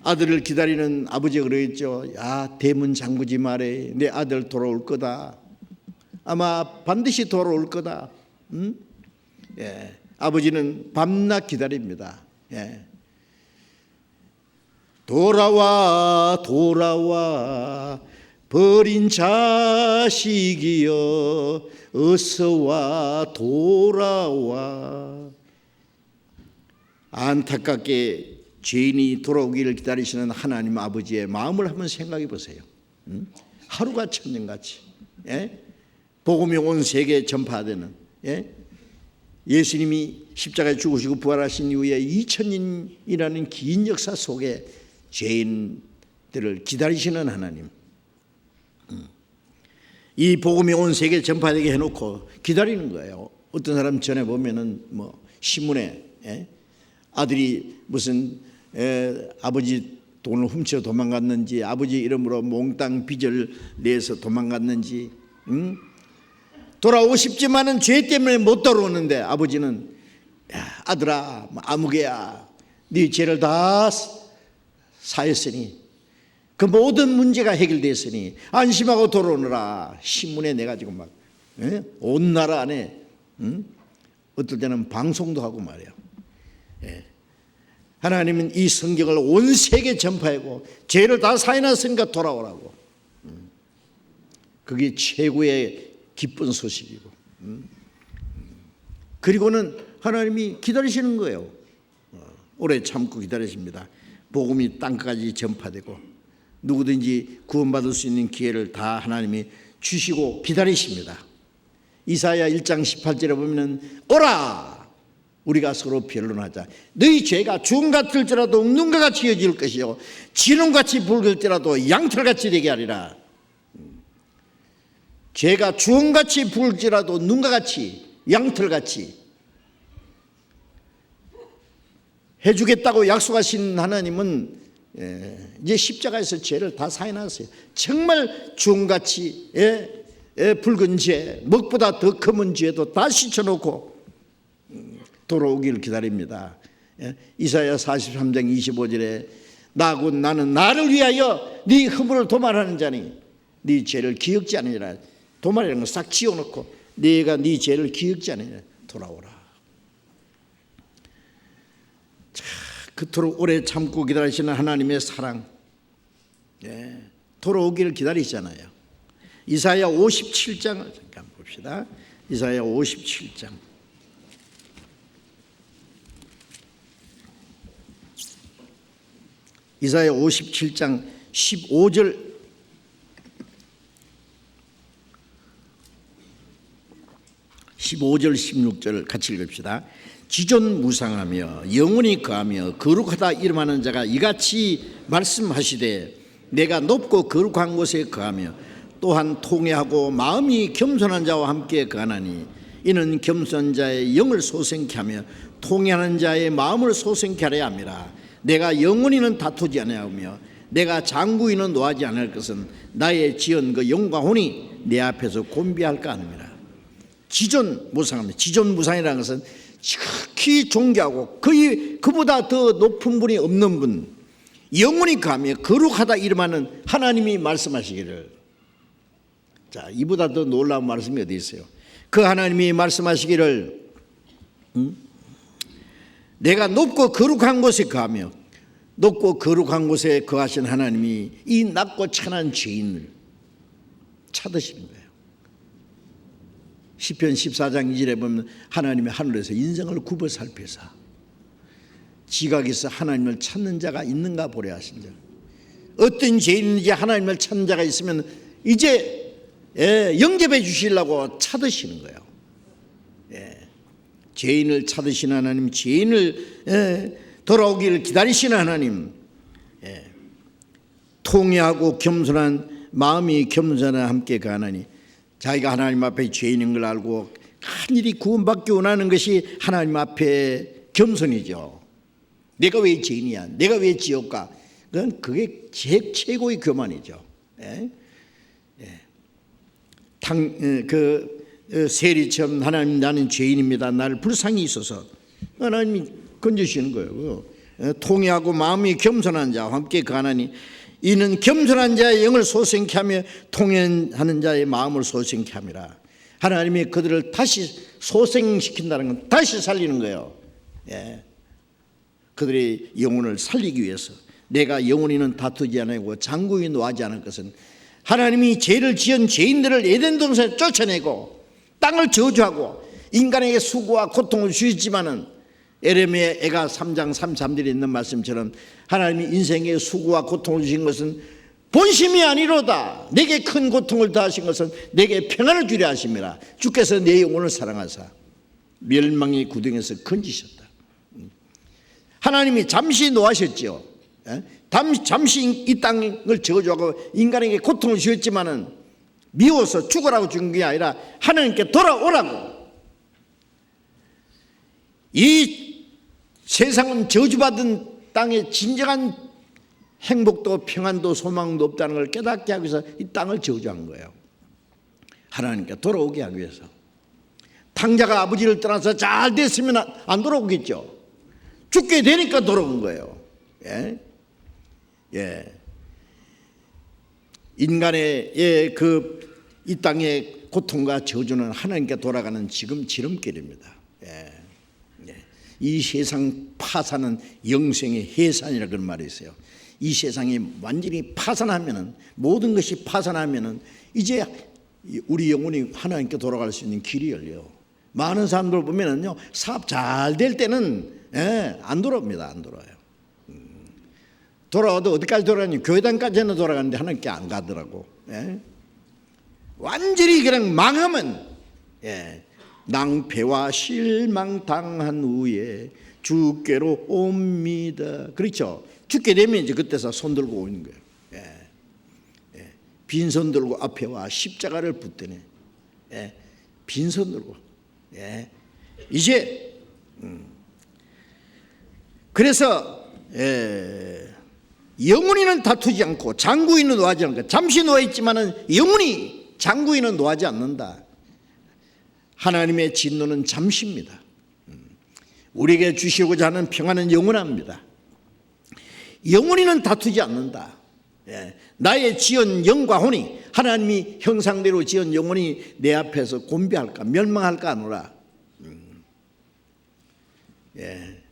아들을 기다리는 아버지가 그러겠죠. 야, 대문 잠그지 말해. 내 아들 돌아올 거다. 아마 반드시 돌아올 거다. 예. 아버지는 밤낮 기다립니다. 예. 돌아와 돌아와 버린 자식이여 어서와 돌아와. 안타깝게 죄인이 돌아오기를 기다리시는 하나님 아버지의 마음을 한번 생각해 보세요. 하루가 천년같이 복음이 온 세계에 전파되는, 예수님이 십자가에 죽으시고 부활하신 이후에 2000년이라는 긴 역사 속에 죄인들을 기다리시는 하나님, 이 복음이 온 세계에 전파되게 해놓고 기다리는 거예요. 어떤 사람 전에 보면은 뭐 신문에 아들이 무슨 아버지 돈을 훔쳐 도망갔는지, 아버지 이름으로 몽땅 빚을 내서 도망갔는지, 돌아오고 싶지만은 죄 때문에 못 돌아오는데 아버지는, 야, 아들아, 아무개야, 네 죄를 다 사했으니 그 모든 문제가 해결됐으니 안심하고 돌아오느라 신문에 내가지고 막 온 나라 안에 어떨 때는 방송도 하고 말이에요. 하나님은 이 성경을 온 세계에 전파하고 죄를 다 사해놨으니까 돌아오라고. 그게 최고의 기쁜 소식이고, 그리고는 하나님이 기다리시는 거예요. 오래 참고 기다리십니다. 복음이 땅까지 전파되고 누구든지 구원받을 수 있는 기회를 다 하나님이 주시고 기다리십니다. 이사야 1장 18절에 보면 오라 우리가 서로 변론하자. 너희 죄가 주홍 같을지라도 옥눈과 같이 여질 것이요 진홍같이 붉을지라도 양털같이 되게 하리라. 죄가 주홍같이 붉을지라도 눈과 같이 양털같이 해주겠다고 약속하신 하나님은 이제 십자가에서 죄를 다 사해놨어요. 정말 주홍같이 붉은 죄, 먹보다 더 검은 죄도 다 씻어놓고 돌아오기를 기다립니다. 이사야 43장 25절에 나곧 나는 나를 위하여 네 허물을 도말하는 자니 네 죄를 기억지 않으리라. 도말이라는 거 싹 지워놓고 네가 네 죄를 기억지 않으리라. 돌아오라. 자, 그토록 오래 참고 기다리시는 하나님의 사랑, 돌아오기를 기다리잖아요. 이사야 57장을 잠깐 봅시다. 이사야 57장. 이사야 57장 15절 16절 같이 읽읍시다. 지존무상하며 영원히 거하며 거룩하다 이름하는 자가 이같이 말씀하시되 내가 높고 거룩한 곳에 거하며 또한 통회하고 마음이 겸손한 자와 함께 거하나니 이는 겸손한 자의 영을 소생케 하며 통회하는 자의 마음을 소생케 하려 함이라. 내가 영원히는 다투지 아니하며 내가 장구이는 노하지 않을 것은 나의 지은 그 영과 혼이 내 앞에서 곤비할까 하느니라. 지존무상합니다. 지존무상이라는 것은 극히 존귀하고 거의 그보다 더 높은 분이 없는 분, 영원히 가며 거룩하다 이름하는 하나님이 말씀하시기를. 자, 이보다 더 놀라운 말씀이 어디 있어요? 그 하나님이 말씀하시기를 내가 높고 거룩한 곳에 거하며, 높고 거룩한 곳에 거하신 하나님이 이 낮고 천한 죄인을 찾으시는 거예요. 시편 14장 2절에 보면 하나님이 하늘에서 인생을 굽어 살피사 지각에서 하나님을 찾는 자가 있는가 보려 하신 자. 어떤 죄인인지 하나님을 찾는 자가 있으면 이제 영접해 주시려고 찾으시는 거예요. 죄인을 찾으시는 하나님, 죄인을 돌아오기를 기다리시는 하나님, 통회하고 겸손한 마음이 겸손한 함께 가나니, 자기가 하나님 앞에 죄인인 걸 알고 간절히 구원받기 원하는 것이 하나님 앞에 겸손이죠. 내가 왜 죄인이야? 내가 왜 지옥 가? 그게 최고의 교만이죠. 세리처럼 하나님 나는 죄인입니다. 나를 불쌍히 있어서 하나님이 건져주시는 거예요. 통회하고 마음이 겸손한 자와 함께 거하나니 이는 겸손한 자의 영을 소생케 하며 통회하는 자의 마음을 소생케 함이라. 하나님이 그들을 다시 소생시킨다는 건 다시 살리는 거예요. 예. 그들의 영혼을 살리기 위해서. 내가 영원히는 다투지 않고 장구히 노하지 않을 것은 하나님이 죄를 지은 죄인들을 에덴 동산에 쫓아내고 땅을 저주하고 인간에게 수고와 고통을 주셨지만은 에레미야가 3장 33절에 있는 말씀처럼 하나님이 인생에 수고와 고통을 주신 것은 본심이 아니로다. 내게 큰 고통을 더하신 것은 내게 평안을 주려 하심이라. 주께서 내 영혼을 사랑하사 멸망의 구덩이에서 건지셨다. 하나님이 잠시 노하셨지요. 잠시 이 땅을 저주하고 인간에게 고통을 주셨지만은 미워서 죽으라고 준 게 아니라 하나님께 돌아오라고. 이 세상은 저주받은 땅에 진정한 행복도 평안도 소망도 없다는 걸 깨닫게 하기 위해서 이 땅을 저주한 거예요. 하나님께 돌아오게 하기 위해서. 탕자가 아버지를 떠나서 잘 됐으면 안 돌아오겠죠. 죽게 되니까 돌아온 거예요. 예? 예. 인간의 이 땅의 고통과 저주는 하나님께 돌아가는 지금 지름길입니다. 예. 예. 이 세상 파산은 영생의 해산이라 그런 말이 있어요. 이 세상이 완전히 파산하면은, 모든 것이 파산하면은 이제 우리 영혼이 하나님께 돌아갈 수 있는 길이 열려요. 많은 사람들 보면은요, 사업 잘 될 때는 안 돌아옵니다. 안 돌아와요. 돌아와도 어디까지 돌아가니? 교회당까지는 돌아가는데 하나님께 안 가더라고. 예? 완전히 그냥 망하면, 예, 낭패와 실망 당한 후에 주께로 옵니다. 그렇죠? 죽게 되면 이제 그때서 손 들고 오는 거예요. 예. 예. 빈손 들고 앞에 와 십자가를 붙드네. 예. 빈손 들고. 예. 이제 그래서 영원히는 다투지 않고 장구인은 노하지 않고, 잠시 노했지만은 영원히 장구인은 노하지 않는다. 하나님의 진노는 잠시입니다. 우리에게 주시고자 하는 평안은 영원합니다. 영원히는 다투지 않는다. 예. 나의 지은 영과 혼이, 하나님이 형상대로 지은 영혼이 내 앞에서 곤비할까 멸망할까 하노라. 예.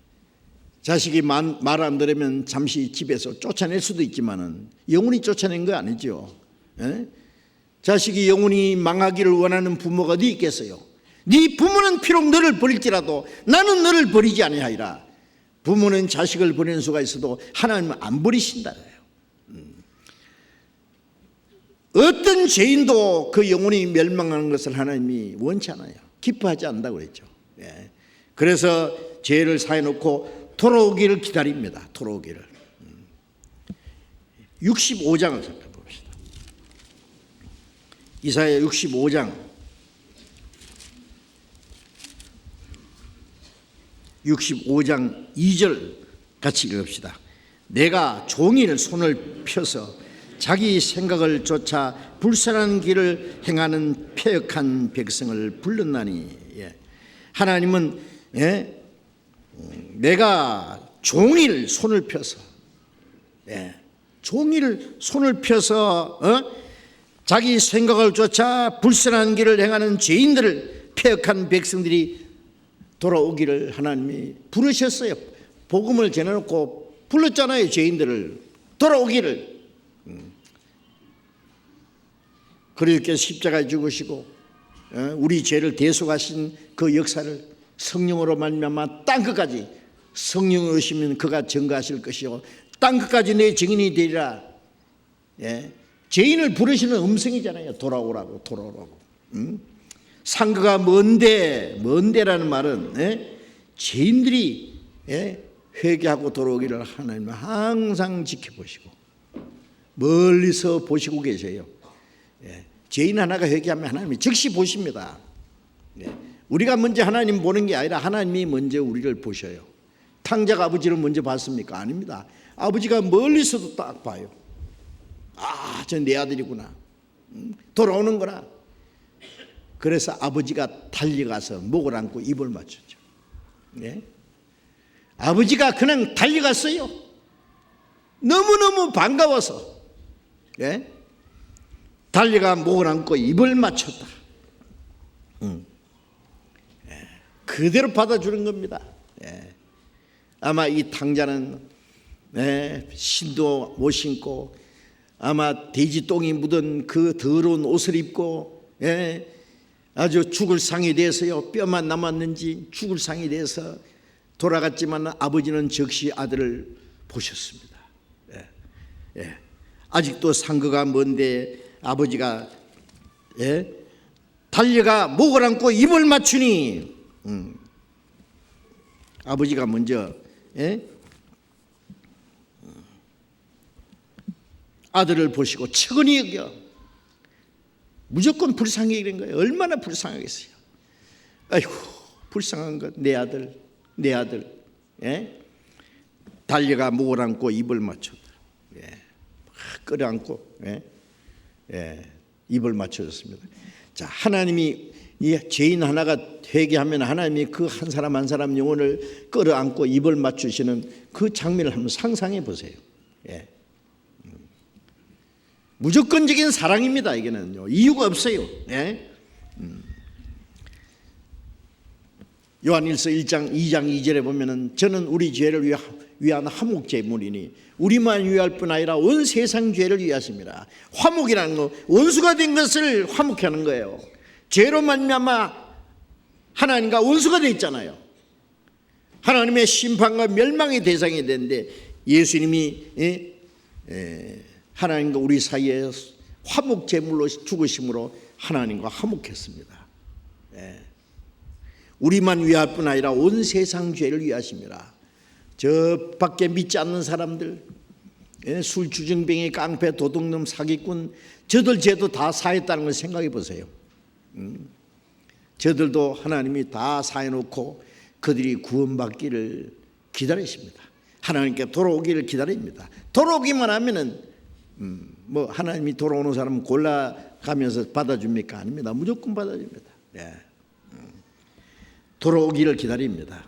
자식이 말 안 들으면 잠시 집에서 쫓아낼 수도 있지만은 영원히 쫓아낸 거 아니죠. 예? 자식이 영원히 망하기를 원하는 부모가 어디 있겠어요? 네 부모는 비록 너를 버릴지라도 나는 너를 버리지 아니하리라. 부모는 자식을 버리는 수가 있어도 하나님은 안 버리신다. 어떤 죄인도 그 영혼이 멸망하는 것을 하나님이 원치 않아요. 기뻐하지 않는다고 그랬죠. 예. 그래서 죄를 사해놓고 돌아오기를 기다립니다. 돌아오기를. 65장을 살펴봅시다. 이사야 65장 2절 같이 읽읍시다. 내가 종일 손을 펴서 자기 생각을 쫓아 불선한 길을 행하는 패역한 백성을 불렀나니. 예. 하나님은, 예, 내가 종일 손을 펴서, 예, 종일 손을 펴서 자기 생각을 쫓아 불선한 길을 행하는 죄인들을, 패역한 백성들이 돌아오기를 하나님이 부르셨어요. 복음을 전해놓고 불렀잖아요. 죄인들을 돌아오기를. 그렇게 십자가에 죽으시고 우리 죄를 대속하신 그 역사를 성령으로 말미암아 땅끝까지, 성령을 오시면 그가 증거하실 것이요 땅끝까지 내 증인이 되리라. 예. 죄인을 부르시는 음성이잖아요. 돌아오라고, 돌아오라고. 상거가 먼데라는 말은, 예? 죄인들이, 예? 회개하고 돌아오기를 하나님은 항상 지켜보시고 멀리서 보시고 계세요. 예. 죄인 하나가 회개하면 하나님이 즉시 보십니다. 예. 우리가 먼저 하나님 보는 게 아니라 하나님이 먼저 우리를 보셔요. 탕자가 아버지를 먼저 봤습니까? 아닙니다. 아버지가 멀리서도 딱 봐요. 아, 저 내 아들이구나. 돌아오는구나. 그래서 아버지가 달려가서 목을 안고 입을 맞췄죠. 예? 아버지가 그냥 달려갔어요. 너무너무 반가워서. 예? 달려가 목을 안고 입을 맞췄다. 그대로 받아주는 겁니다. 예. 아마 이 탕자는 신도 못 신고 아마 돼지 똥이 묻은 그 더러운 옷을 입고 아주 죽을 상이 돼서요, 뼈만 남았는지 죽을 상이 돼서 돌아갔지만 아버지는 즉시 아들을 보셨습니다. 아직도 상거가 먼데 아버지가 달려가 목을 안고 입을 맞추니 아버지가 먼저 아들을 보시고 측은히 여겨 무조건 불쌍히 여기는 거예요. 얼마나 불쌍하겠어요. 아이고 불쌍한 것, 내 아들 달려가 목을 안고 입을 맞췄다. 끌어안고 입을 맞춰줬습니다. 자, 하나님이 이 죄인 하나가 회개하면 하나님이 그 한 사람 한 사람 영혼을 끌어안고 입을 맞추시는 그 장면을 한번 상상해 보세요. 무조건적인 사랑입니다. 이게는요, 이유가 없어요. 요한일서 1장 2장 2절에 보면은 저는 우리 죄를 위한 화목 제물이니 우리만 위할 뿐 아니라 온 세상 죄를 위하십니다. 화목이라는 거, 원수가 된 것을 화목해 하는 거예요. 죄로 말미암아 하나님과 원수가 되어 있잖아요. 하나님의 심판과 멸망의 대상이 되는데 예수님이 하나님과 우리 사이에 화목 제물로 죽으심으로 하나님과 화목했습니다. 우리만 위할 뿐 아니라 온 세상 죄를 위하십니다. 저 밖에 믿지 않는 사람들, 술, 주정뱅이, 깡패, 도둑놈, 사기꾼, 저들 죄도 다 사했다는 걸 생각해 보세요. 저들도 하나님이 다 사해놓고 그들이 구원받기를 기다리십니다. 하나님께 돌아오기를 기다립니다. 돌아오기만 하면은 뭐 하나님이 돌아오는 사람 골라가면서 받아줍니까? 아닙니다. 무조건 받아줍니다. 돌아오기를 기다립니다.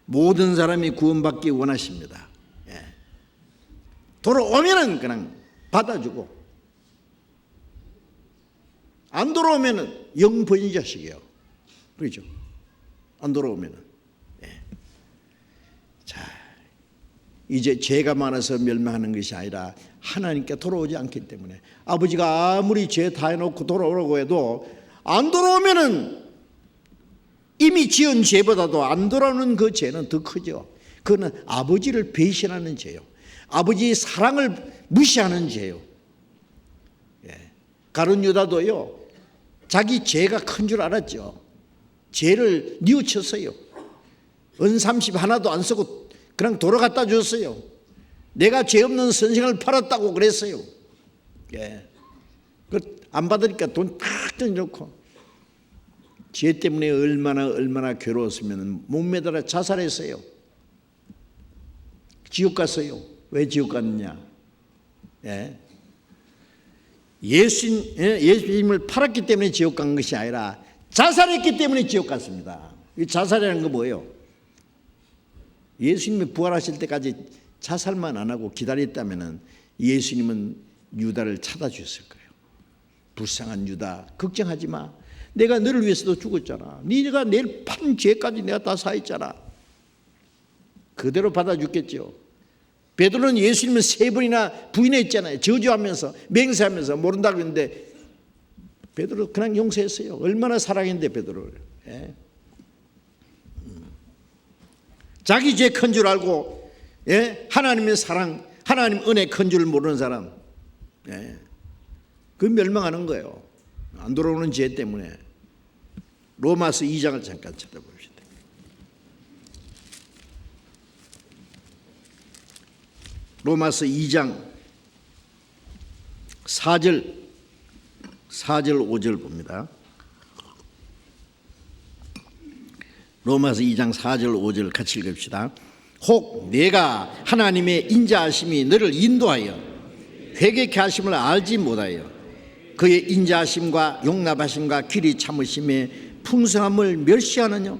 모든 사람이 구원받기 원하십니다. 돌아오면은 그냥 받아주고, 안 돌아오면은 영번인 자식이에요. 그렇죠? 안 돌아오면은. 자, 이제 죄가 많아서 멸망하는 것이 아니라 하나님께 돌아오지 않기 때문에, 아버지가 아무리 죄 다 해놓고 돌아오라고 해도 안 돌아오면은 이미 지은 죄보다도 안 돌아오는 그 죄는 더 크죠. 그거는 아버지를 배신하는 죄요. 아버지의 사랑을 무시하는 죄요. 가룟 유다도요, 자기 죄가 큰 줄 알았죠. 죄를 뉘우쳤어요. 은 30 하나도 안 쓰고 그냥 돌아갔다 줬어요. 내가 죄 없는 선생을 팔았다고 그랬어요. 안 받으니까 돈 탁 던져놓고, 죄 때문에 얼마나 괴로웠으면 목매달아 자살했어요. 지옥 갔어요. 왜 지옥 갔느냐? 예수님을 팔았기 때문에 지옥 간 것이 아니라 자살했기 때문에 지옥 갔습니다. 이 자살이라는 거 뭐예요? 예수님이 부활하실 때까지 자살만 안 하고 기다렸다면 예수님은 유다를 찾아주셨을 거예요. 불쌍한 유다, 걱정하지 마. 내가 너를 위해서도 죽었잖아. 네가 내일 판 죄까지 내가 다 사했잖아. 그대로 받아줬겠죠. 베드로는 예수님을 3번이나 부인했잖아요. 저주하면서 맹세하면서 모른다고 했는데 베드로 그냥 용서했어요. 얼마나 사랑했는데 베드로를. 자기 죄 큰 줄 알고 하나님의 사랑, 하나님 은혜 큰 줄 모르는 사람, 그 멸망하는 거예요. 안 돌아오는 죄 때문에. 로마서 2장을 잠깐 찾아봅시다. 로마서 2장 4절 5절 봅니다. 로마서 2장 4절 5절 같이 읽읍시다. 혹 내가 하나님의 인자하심이 너를 인도하여 회개케 하심을 알지 못하여 그의 인자하심과 용납하심과 길이 참으심의 풍성함을 멸시하느냐?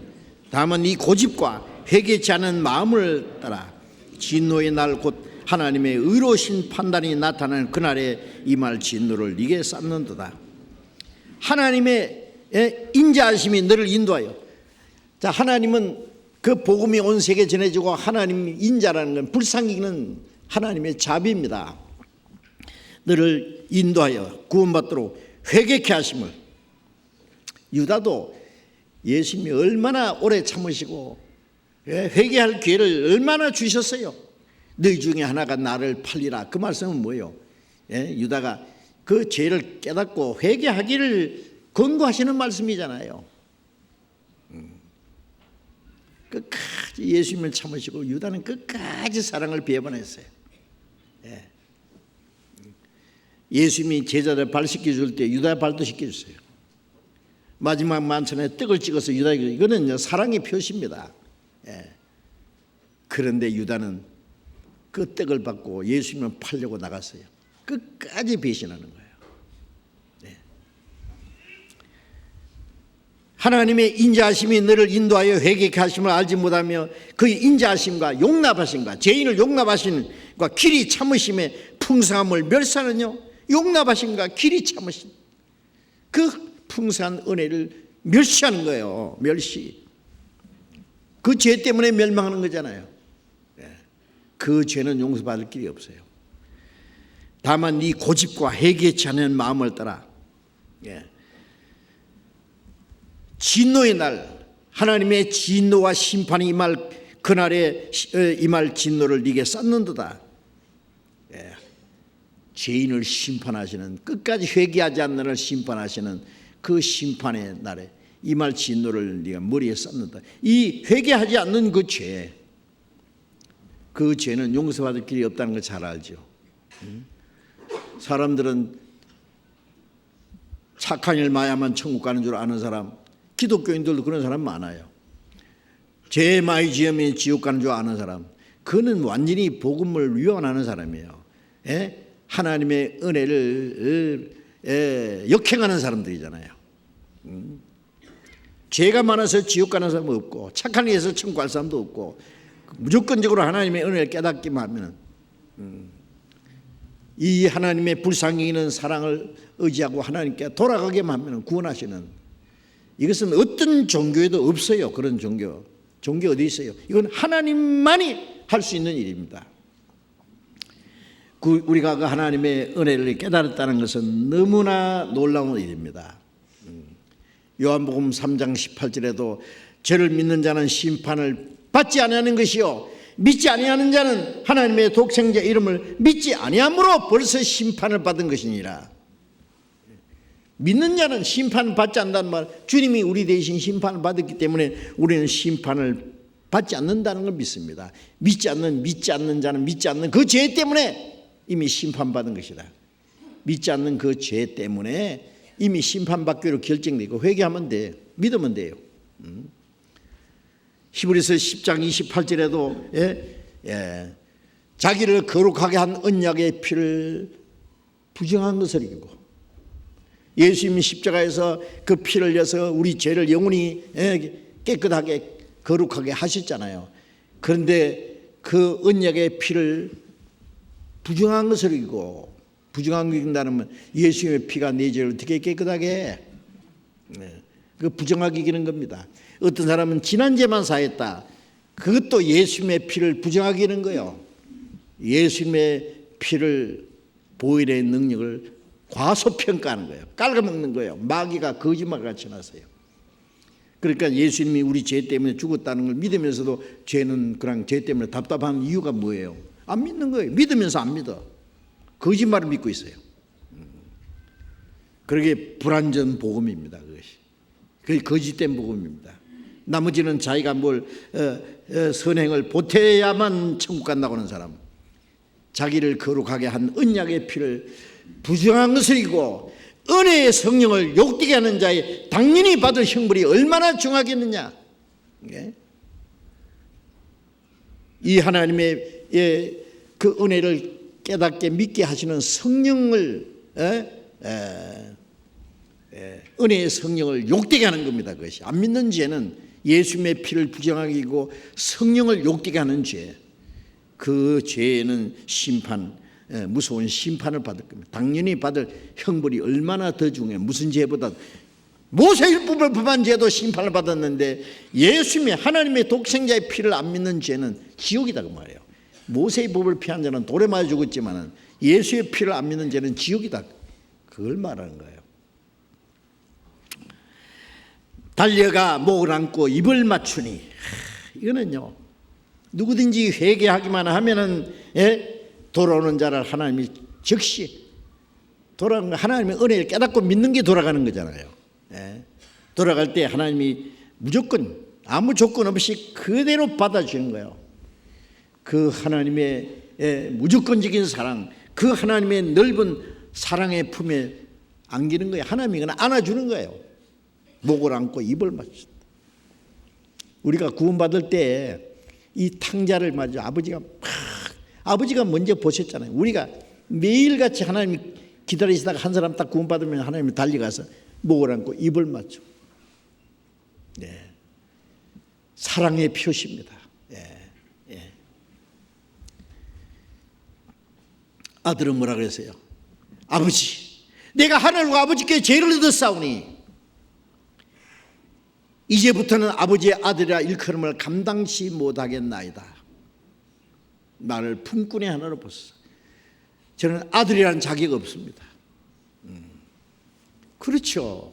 다만 이 고집과 회개치 않은 마음을 따라 진노의 날 곧 하나님의 의로우신 판단이 나타나는 그날에 임할 진노를 네게 쌓는도다. 하나님의 인자하심이 너를 인도하여. 자, 하나님은 그 복음이 온 세계에 전해지고 하나님 인자라는 건 불쌍히는 하나님의 자비입니다. 너를 인도하여 구원받도록 회개케 하심을. 유다도 예수님이 얼마나 오래 참으시고 회개할 기회를 얼마나 주셨어요. 너희 중에 하나가 나를 팔리라. 그 말씀은 뭐예요? 유다가 그 죄를 깨닫고 회개하기를 권고하시는 말씀이잖아요. 끝까지 예수님을 참으시고 유다는 끝까지 사랑을 배반했어요. 예수님이 제자들 발 씻겨줄 때 유다 발도 씻겨줬어요. 마지막 만찬에 떡을 찍어서 유다에게, 이거는 사랑의 표시입니다. 그런데 유다는 그 떡을 받고 예수님을 팔려고 나갔어요. 끝까지 배신하는 거예요. 하나님의 인자하심이 너를 인도하여 회개케 하심을 알지 못하며 그의 인자하심과 용납하심과 죄인을 용납하심과 길이 참으심의 풍성함을 멸시하느뇨. 용납하심과 길이 참으심, 그 풍성한 은혜를 멸시하는 거예요. 멸시. 그 죄 때문에 멸망하는 거잖아요. 그 죄는 용서받을 길이 없어요. 다만 네 고집과 회개치 않은 마음을 따라 진노의 날, 하나님의 진노와 심판이 임할 그날에 임할 진노를 네게 쌓는도다. 죄인을 심판하시는, 끝까지 회개하지 않는 날 심판하시는 그 심판의 날에 임할 진노를 네가 머리에 쌓는다. 이 회개하지 않는 그 죄, 그 죄는 용서받을 길이 없다는 걸 잘 알죠. 사람들은 착한 일 많이하면 천국 가는 줄 아는 사람, 기독교인들도 그런 사람 많아요. 죄 많이 지으면 지옥 가는 줄 아는 사람, 그는 완전히 복음을 위반하는 사람이에요. 하나님의 은혜를 역행하는 사람들이잖아요. 죄가 많아서 지옥 가는 사람은 없고 착한 일에서 천국 갈 사람도 없고, 무조건적으로 하나님의 은혜를 깨닫기만 하면 이 하나님의 불쌍히 있는 사랑을 의지하고 하나님께 돌아가게만 하면 구원하시는, 이것은 어떤 종교에도 없어요. 그런 종교 어디 있어요? 이건 하나님만이 할 수 있는 일입니다. 우리가 그 하나님의 은혜를 깨달았다는 것은 너무나 놀라운 일입니다. 요한복음 3장 18절에도 저를 믿는 자는 심판을 받지 아니하는 것이요 믿지 아니하는 자는 하나님의 독생자 이름을 믿지 아니함으로 벌써 심판을 받은 것이니라. 믿는 자는 심판을 받지 않는다는 말, 주님이 우리 대신 심판을 받았기 때문에 우리는 심판을 받지 않는다는 걸 믿습니다. 믿지 않는 자는 믿지 않는 그 죄 때문에 이미 심판받은 것이다. 믿지 않는 그 죄 때문에 이미 심판받기로 결정되고 회개하면 돼. 믿으면 돼요. 히브리서 10장 28절에도 자기를 거룩하게 한 언약의 피를 부정한 것을 이기고, 예수님이 십자가에서 그 피를 흘려서 우리 죄를 영원히 깨끗하게 거룩하게 하셨잖아요. 그런데 그 언약의 피를 부정한 것을 이기고, 부정한 게 이긴다는 예수님의 피가 내 죄를 어떻게 깨끗하게 해? 그 부정하게 이기는 겁니다. 어떤 사람은 지난 죄만 사했다, 그것도 예수님의 피를 부정하게 이기는 거예요. 예수님의 피를 보혈의 능력을 과소평가하는 거예요. 깔아먹는 거예요. 마귀가 거짓말같이 나서요. 그러니까 예수님이 우리 죄 때문에 죽었다는 걸 믿으면서도 죄는 그냥 죄 때문에 답답한 이유가 뭐예요? 안 믿는 거예요. 믿으면서 안 믿어. 거짓말을 믿고 있어요. 그러게 불완전 복음입니다. 그것이. 그게 거짓된 복음입니다. 나머지는 자기가 뭘 선행을 보태야만 천국 간다고 하는 사람, 자기를 거룩하게 한 언약의 피를 부정한 것을 이기고 은혜의 성령을 욕되게 하는 자의 당연히 받을 형벌이 얼마나 중하겠느냐. 이 하나님의 그 은혜를 깨닫게 믿게 하시는 성령을 은혜의 성령을 욕되게 하는 겁니다. 그것이. 안 믿는 죄는 예수님의 피를 부정하고 성령을 욕되게 하는 죄, 그 죄는 심판, 무서운 심판을 받을 겁니다. 당연히 받을 형벌이 얼마나 더 중요해요. 무슨 죄보다 모세율법을 범한 죄도 심판을 받았는데 예수님의 하나님의 독생자의 피를 안 믿는 죄는 지옥이다 그 말이에요. 모세의 법을 피한 자는 돌에 맞아 죽었지만 예수의 피를 안 믿는 죄는 지옥이다, 그걸 말하는 거예요. 달려가 목을 안고 입을 맞추니, 이거는요 누구든지 회개하기만 하면은 돌아오는 자를 하나님이 즉시 돌아가는, 하나님의 은혜를 깨닫고 믿는 게 돌아가는 거잖아요. 돌아갈 때 하나님이 무조건 아무 조건 없이 그대로 받아주는 거예요. 그 하나님의 무조건적인 사랑, 그 하나님의 넓은 사랑의 품에 안기는 거예요. 하나님이 그냥 안아주는 거예요. 목을 안고 입을 맞춘다. 우리가 구원받을 때 이 탕자를 맞아 아버지가 먼저 보셨잖아요. 우리가 매일같이 하나님이 기다리시다가 한 사람 딱 구원받으면 하나님이 달려가서 목을 안고 입을 맞춰. 사랑의 표시입니다. 아들은 뭐라 그랬어요? 아버지, 내가 하늘과 아버지께 죄를 얻었사오니 이제부터는 아버지의 아들이라 일컬음을 감당치 못하겠나이다. 나를 품꾼의 하나로 보소서. 저는 아들이라는 자격 없습니다. 그렇죠.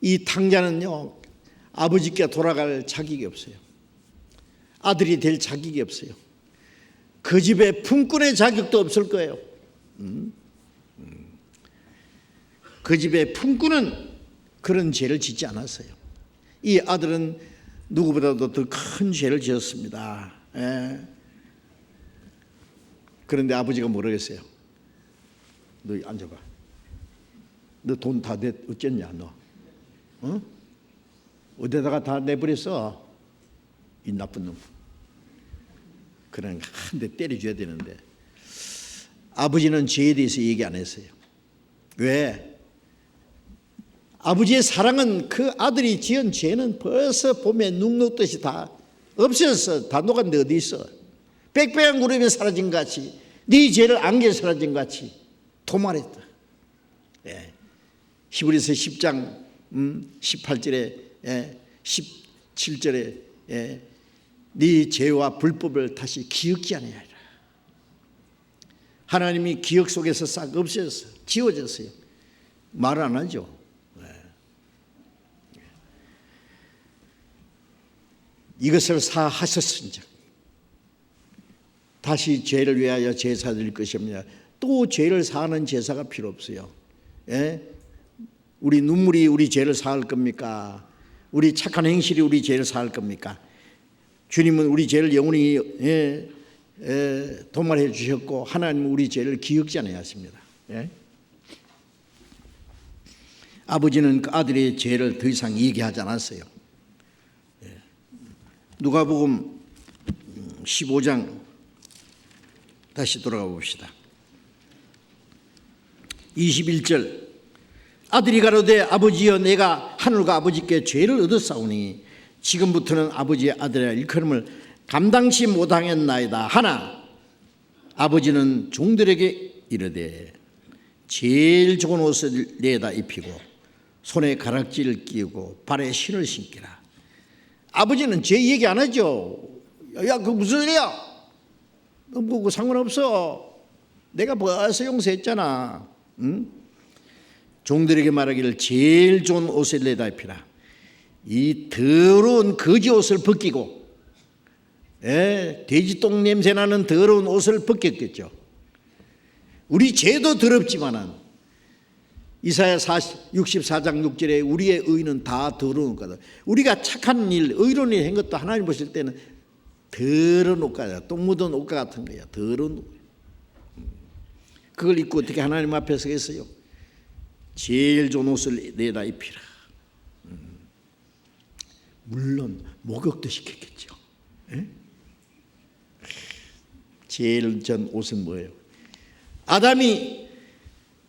이 탕자는요 아버지께 돌아갈 자격이 없어요. 아들이 될 자격이 없어요. 그 집에 품꾼의 자격도 없을 거예요. 그 집에 품꾼은 그런 죄를 짓지 않았어요. 이 아들은 누구보다도 더 큰 죄를 지었습니다. 그런데 아버지가 뭐라고 했어요? 너 앉아봐. 너 돈 다 어쨌냐 너? 어디다가 다 내버렸어? 이 나쁜 놈. 그냥 한 대 때려줘야 되는데 아버지는 죄에 대해서 얘기 안 했어요. 왜? 아버지의 사랑은 그 아들이 지은 죄는 벌써 봄에 눈 녹듯이 다 없어졌어. 다 녹았는데 어디 있어? 빽빽한 구름이 사라진 것 같이, 네 죄를 안겨 사라진 것 같이 도말했다. 히브리서 10장 18절에 17절에 네 죄와 불법을 다시 기억지 아니하리라. 하나님이 기억 속에서 싹 없어졌어. 지워졌어요. 말 안 하죠. 이것을 사하셨은즉 다시 죄를 위하여 제사 드릴 것입니다. 또 죄를 사하는 제사가 필요 없어요. 우리 눈물이 우리 죄를 사할 겁니까? 우리 착한 행실이 우리 죄를 사할 겁니까? 주님은 우리 죄를 영원히 도말해 주셨고 하나님은 우리 죄를 기억지 아니하십니다. 아버지는 그 아들의 죄를 더 이상 얘기하지 않았어요. 누가복음 15장 다시 돌아가 봅시다. 21절 아들이 가로되 아버지여 내가 하늘과 아버지께 죄를 얻었사오니 지금부터는 아버지의 아들이라 일컬음을 감당치 못하겠나이다 하나 아버지는 종들에게 이르되 제일 좋은 옷을 내다 입히고 손에 가락지를 끼우고 발에 신을 신기라. 아버지는 죄 얘기 안 하죠. 야, 그거 무슨 일이야? 너 뭐 상관없어. 내가 벌써 용서했잖아. 응? 종들에게 말하기를 제일 좋은 옷을 내다 입히라. 이 더러운 거지 옷을 벗기고 돼지똥 냄새 나는 더러운 옷을 벗겼겠죠. 우리 죄도 더럽지만은 이사야 64장 6절에 우리의 의는 다 더러운 거다. 우리가 착한 일, 의로운 일 한 것도 하나님 보실 때는 더러운 옷가야. 똥 묻은 옷가 같은 거야. 더러운 옷. 그걸 입고 어떻게 하나님 앞에 서겠어요? 제일 좋은 옷을 내다 입히라. 물론 목욕도 시켰겠죠. 제일 전 옷은 뭐예요? 아담이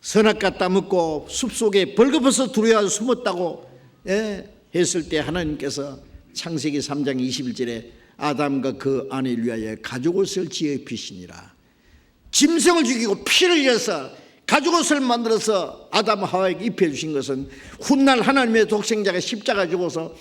선악과 따먹고 숲속에 벌거벗어 두려워 숨었다고 했을 때 하나님께서 창세기 3장 21절에 아담과 그 아내를 위하여 가죽옷을 지어 입히시니라. 짐승을 죽이고 피를 흘려서 가죽옷을 만들어서 아담 하와에게 입혀주신 것은 훗날 하나님의 독생자가 십자가 죽어서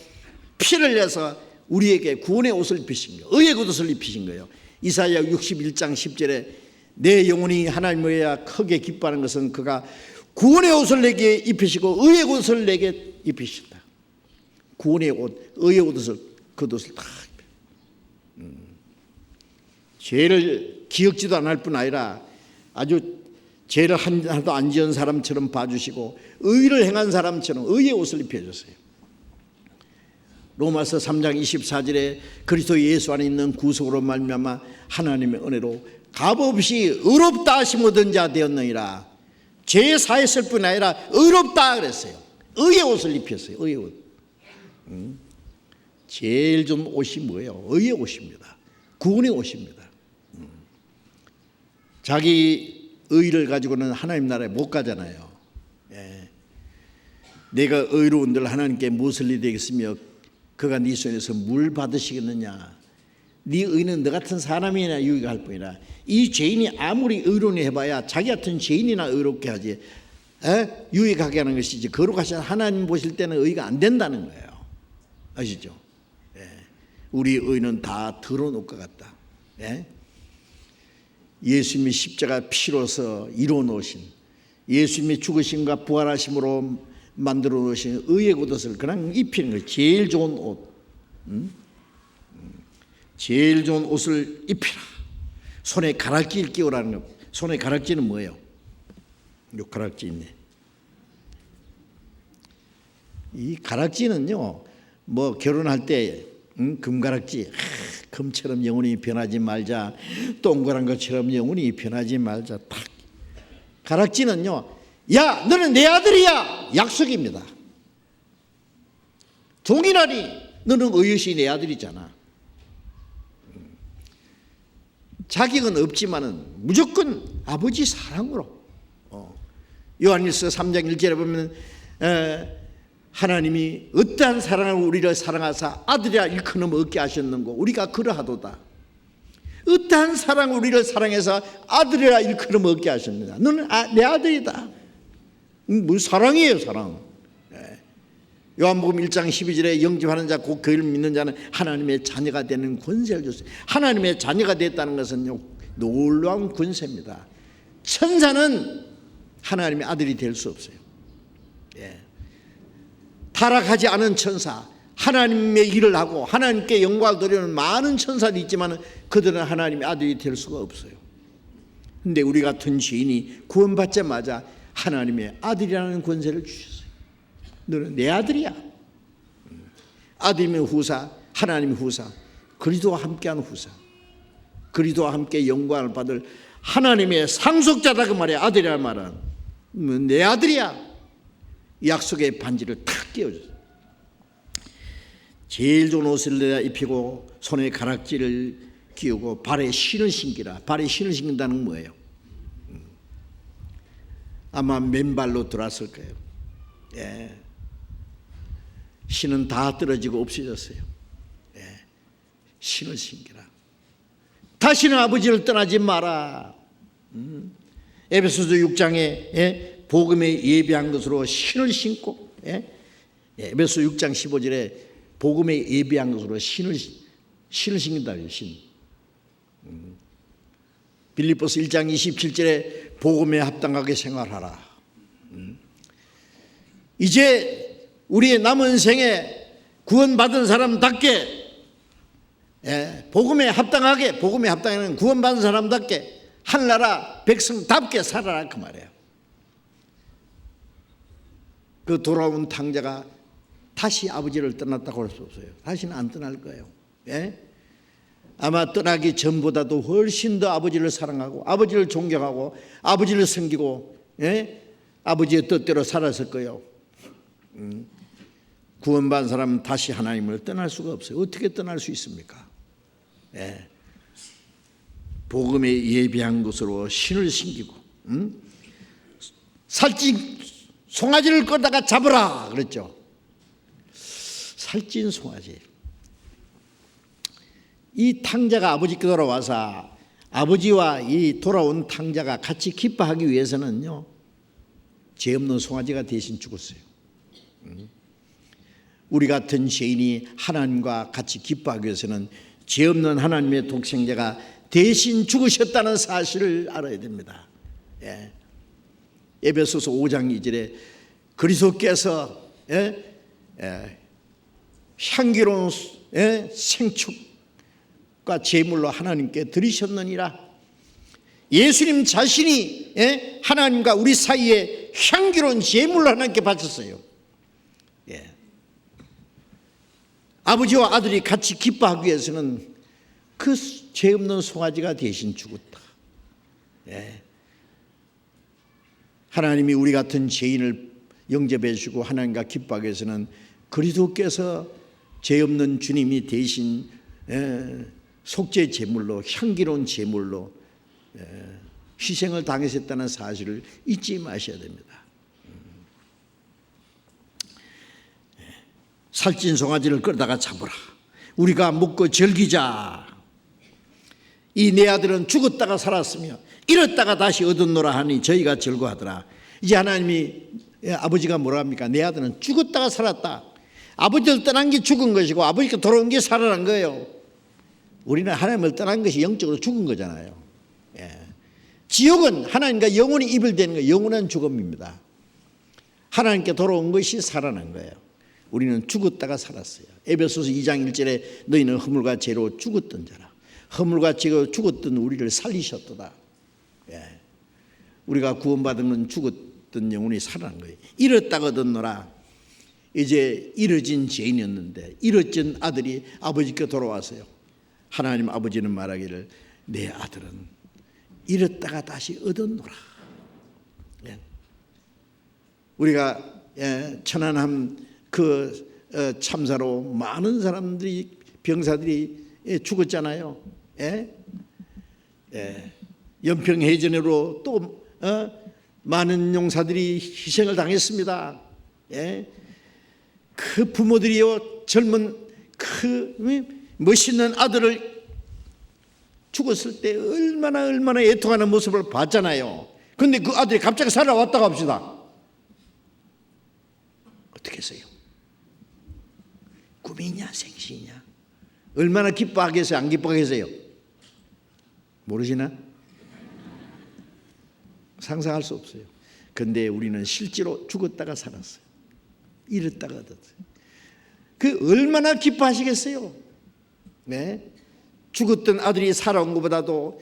피를 흘려서 우리에게 구원의 옷을 입히신 거예요. 의의 옷을 입히신 거예요. 이사야 61장 10절에 내 영혼이 하나님을 위하여 크게 기뻐하는 것은 그가 구원의 옷을 내게 입히시고 의의 옷을 내게 입히신다. 구원의 옷, 의의 옷을, 그 옷을 다 입혀. 죄를 기억지도 않을 뿐 아니라 아주 죄를 하나도 안 지은 사람처럼 봐주시고 의를 행한 사람처럼 의의 옷을 입혀줬어요. 로마서 3장 24절에 그리스도 예수 안에 있는 구속으로 말미암아 하나님의 은혜로 값없이 의롭다 하심 얻은 자 되었느니라. 죄 사했을 뿐 아니라 의롭다 그랬어요. 의의 옷을 입혔어요. 의의 옷. 제일 좋은 옷이 뭐예요? 의의 옷입니다. 구원의 옷입니다. 자기 의를 가지고는 하나님 나라에 못 가잖아요. 예. 내가 의로운들 하나님께 무엇을 이되겠으며 그가 네 손에서 물 받으시겠느냐. 네 의는 너 같은 사람이나 유익할 뿐이라. 이 죄인이 아무리 의로니 해봐야 자기 같은 죄인이나 의롭게 하지 유익하게 하는 것이지 거룩하신 하나님 보실 때는 의가 안 된다는 거예요. 아시죠? 예. 우리 의는 다 더러운 옷과 같다. 예? 예수님이 십자가 피로서 이루어 놓으신 예수님이 죽으심과 부활하심으로 만들어 놓으신 의의 옷을 그냥 입히는 거예요. 제일 좋은 옷. 제일 좋은 옷을 입히라. 손에 가락지를 끼우라는 거. 손에 가락지는 뭐예요? 요 가락지 있네. 이 가락지는요, 뭐 결혼할 때 금가락지, 금처럼 영원히 변하지 말자, 동그란 것처럼 영원히 변하지 말자. 탁. 가락지는요, 야 너는 내 아들이야 약속입니다. 종이라니 너는 의릇이 내 아들이잖아. 자격은 없지만은 무조건 아버지 사랑으로. 요한일서 3장 1절에 보면 하나님이 어떠한 사랑을 우리를 사랑하사 아들이라 일컫음 얻게 하셨는고 우리가 그러하도다. 어떠한 사랑을 우리를 사랑해서 아들이라 일컬음 얻게 하셨느냐. 너는 내 아들이다. 무슨 사랑이에요, 사랑. 요한복음 1장 12절에 영접하는 자 곧 그를 믿는 자는 하나님의 자녀가 되는 권세를 줬어요. 하나님의 자녀가 됐다는 것은 놀라운 권세입니다. 천사는 하나님의 아들이 될 수 없어요. 타락하지 않은 천사, 하나님의 일을 하고 하나님께 영광을 돌리는 많은 천사들이 있지만 그들은 하나님의 아들이 될 수가 없어요. 그런데 우리 같은 죄인이 구원받자마자 하나님의 아들이라는 권세를 주셨어요. 너는 내 아들이야. 아들이면 후사, 하나님의 후사, 그리스도와 함께하는 후사, 그리스도와 함께 영광을 받을 하나님의 상속자다 그 말이야. 아들이라는 말은 내 아들이야. 약속의 반지를 탁 끼워줬어요. 제일 좋은 옷을 내다 입히고 손에 가락지를 끼우고 발에 신을 신기라. 발에 신을 신긴다는 건 뭐예요? 아마 맨발로 들어왔을 거예요. 예. 신은 다 떨어지고 없어졌어요. 예. 신을 신기라. 다시는 아버지를 떠나지 마라. 에베소서 6장에 복음에 예비한 것으로 신을 신고, 에베소 6장 15절에 복음에 예비한 것으로 신을 신긴다고요. 신. 빌립보서 1장 27절에 복음에 합당하게 생활하라. 이제 우리의 남은 생에 구원받은 사람답게, 복음에 합당하는 구원받은 사람답게 하늘나라 백성답게 살아라 그 말이에요. 그 돌아온 탕자가 다시 아버지를 떠났다고 할 수 없어요. 다시는 안 떠날 거예요. 아마 떠나기 전보다도 훨씬 더 아버지를 사랑하고 아버지를 존경하고 아버지를 섬기고 아버지의 뜻대로 살았을 거예요. 구원받은 사람은 다시 하나님을 떠날 수가 없어요. 어떻게 떠날 수 있습니까? 복음에 예비한 것으로 신을 신기고 살찐 송아지를 끌다가 잡으라 그랬죠. 살찐 송아지. 이 탕자가 아버지께 돌아와서 아버지와 이 돌아온 탕자가 같이 기뻐하기 위해서는요, 죄 없는 송아지가 대신 죽었어요. 우리 같은 죄인이 하나님과 같이 기뻐하기 위해서는 죄 없는 하나님의 독생자가 대신 죽으셨다는 사실을 알아야 됩니다. 에베소서 5장 2절에 그리스도께서 향기로운 생축과 제물로 하나님께 드리셨느니라. 예수님 자신이 하나님과 우리 사이에 향기로운 제물로 하나님께 바쳤어요. 아버지와 아들이 같이 기뻐하기 위해서는 그 죄 없는 송아지가 대신 죽었다. 하나님이 우리 같은 죄인을 영접해 주시고 하나님과 기뻐하기 위해서는 그리스도께서 죄 없는 주님이 대신 속죄 제물로, 향기로운 제물로 희생을 당하셨다는 사실을 잊지 마셔야 됩니다. 살찐 송아지를 끌다가 잡으라. 우리가 먹고 즐기자. 이 내 아들은 죽었다가 살았으며 잃었다가 다시 얻었노라 하니 저희가 즐거워하더라. 이제 하나님이, 아버지가 뭐라 합니까? 내 아들은 죽었다가 살았다. 아버지를 떠난 게 죽은 것이고 아버지께 돌아온 게 살아난 거예요. 우리는 하나님을 떠난 것이 영적으로 죽은 거잖아요. 지옥은 하나님과 영원히 이별되는 거예요. 영원한 죽음입니다. 하나님께 돌아온 것이 살아난 거예요. 우리는 죽었다가 살았어요. 에베소서 2장 1절에 너희는 허물과 죄로 죽었던 자라. 허물과 죄로 죽었던 우리를 살리셨도다. 우리가 구원받은 건 죽었던 영혼이 살아난 거예요. 잃었다가 얻었노라. 이제 잃어진 죄인이었는데 잃어진 아들이 아버지께 돌아왔어요. 하나님 아버지는 말하기를 내 아들은 잃었다가 다시 얻었노라. 우리가 천안함 그 참사로 많은 사람들이, 병사들이 죽었잖아요. 연평해전으로 또 많은 용사들이 희생을 당했습니다. 그 부모들이요, 젊은 그 멋있는 아들을 죽었을 때 얼마나 애통하는 모습을 봤잖아요. 그런데 그 아들이 갑자기 살아왔다고 합시다. 어떻게 했어요? 꿈이냐 생시냐? 얼마나 기뻐하겠어요? 안 기뻐하겠어요? 모르시나? 상상할 수 없어요. 그런데 우리는 실제로 죽었다가 살았어요. 잃었다가 얻었어요. 그 얼마나 기뻐하시겠어요? 죽었던 아들이 살아온 것보다도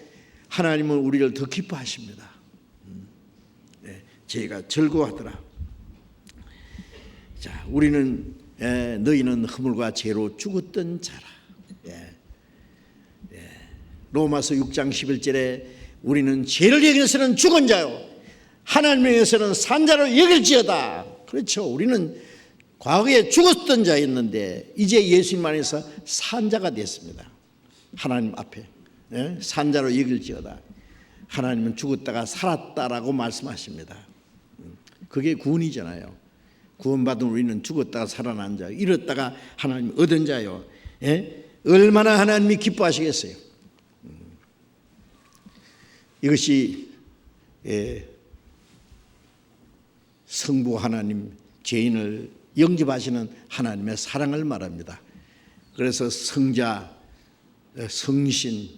하나님은 우리를 더 기뻐하십니다. 저희가 즐거워하더라. 자, 우리는 너희는 허물과 죄로 죽었던 자라. 로마서 6장 11절에 우리는 죄를 여기서는 죽은 자요 하나님을 위해서는 산 자로 여길지어다. 그렇죠. 우리는 과거에 죽었던 자였는데 이제 예수님 안에서 산 자가 됐습니다. 하나님 앞에 산 자로 여길지어다. 하나님은 죽었다가 살았다라고 말씀하십니다. 그게 구원이잖아요. 구원받은 우리는 죽었다가 살아난 자, 잃었다가 하나님 얻은 자요. 얼마나 하나님이 기뻐하시겠어요. 이것이 성부 하나님, 죄인을 영접하시는 하나님의 사랑을 말합니다. 그래서 성자, 성신,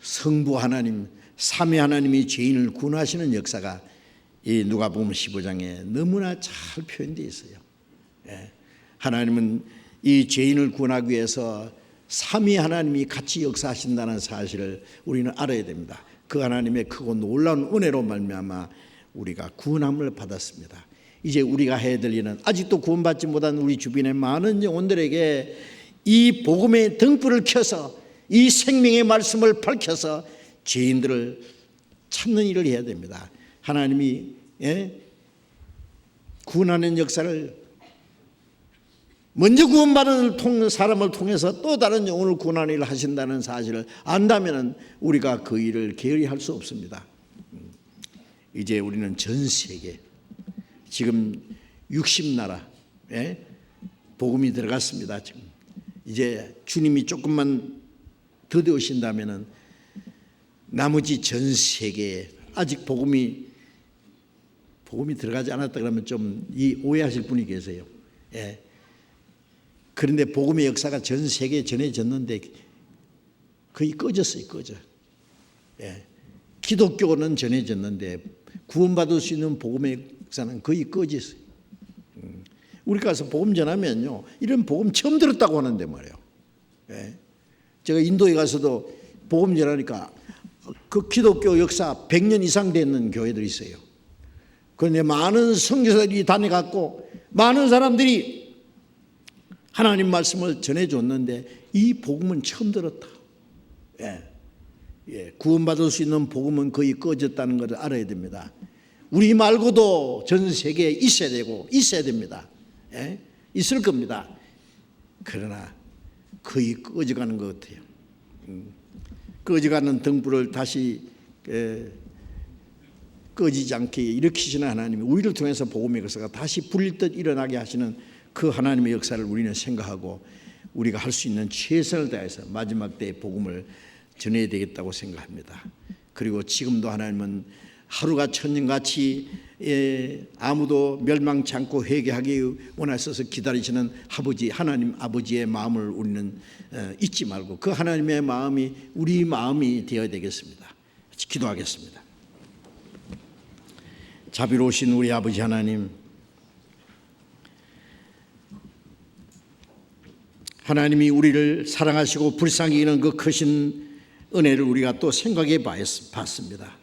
성부 하나님, 삼위 하나님이 죄인을 구원하시는 역사가 이 누가복음 15장에 너무나 잘 표현되어 있어요. 하나님은 이 죄인을 구원하기 위해서 삼위 하나님이 같이 역사하신다는 사실을 우리는 알아야 됩니다. 그 하나님의 크고 놀라운 은혜로 말미암아 우리가 구원함을 받았습니다. 이제 우리가 해야 될 일은 아직도 구원받지 못한 우리 주변의 많은 영혼들에게 이 복음의 등불을 켜서 이 생명의 말씀을 밝혀서 죄인들을 찾는 일을 해야 됩니다. 하나님이 구원하는 역사를 먼저 구원받은 사람을 통해서 또 다른 영혼을 구원하는 일을 하신다는 사실을 안다면 우리가 그 일을 게을리 할 수 없습니다. 이제 우리는 전 세계 지금 60나라 복음이 들어갔습니다. 지금 이제 주님이 조금만 더디오신다면은 나머지 전 세계에 아직 복음이 들어가지 않았다 그러면 좀 오해하실 분이 계세요. 예. 그런데 복음의 역사가 전 세계에 전해졌는데 거의 꺼졌어요. 꺼져. 예. 기독교는 전해졌는데 구원받을 수 있는 복음의 역사는 거의 꺼졌어요. 우리 가서 복음 전하면요, 이런 복음 처음 들었다고 하는데 말이에요. 예. 제가 인도에 가서도 복음 전하니까 그 기독교 역사 100년 이상 되는 교회들이 있어요. 그런데 많은 선교사들이 다녀갔고 많은 사람들이 하나님 말씀을 전해줬는데 이 복음은 처음 들었다. 예. 예. 구원받을 수 있는 복음은 거의 꺼졌다는 것을 알아야 됩니다. 우리 말고도 전 세계에 있어야 되고 있어야 됩니다. 예? 있을 겁니다. 그러나 거의 꺼져가는 것 같아요. 꺼져가는 등불을 다시 꺼지지 않게 일으키시는 하나님이 우리를 통해서 복음의 역사가 다시 불릴 일어나게 하시는 그 하나님의 역사를 우리는 생각하고 우리가 할 수 있는 최선을 다해서 마지막 때의 복음을 전해야 되겠다고 생각합니다. 그리고 지금도 하나님은 하루가 천년같이 아무도 멸망치 않고 회개하기 원하셔서 기다리시는 하나님 아버지의 마음을 우리는 잊지 말고 그 하나님의 마음이 우리 마음이 되어야 되겠습니다. 같이 기도하겠습니다. 자비로우신 우리 아버지 하나님, 하나님이 우리를 사랑하시고 불쌍히 여기는 그 크신 은혜를 우리가 또 생각해 봤습니다.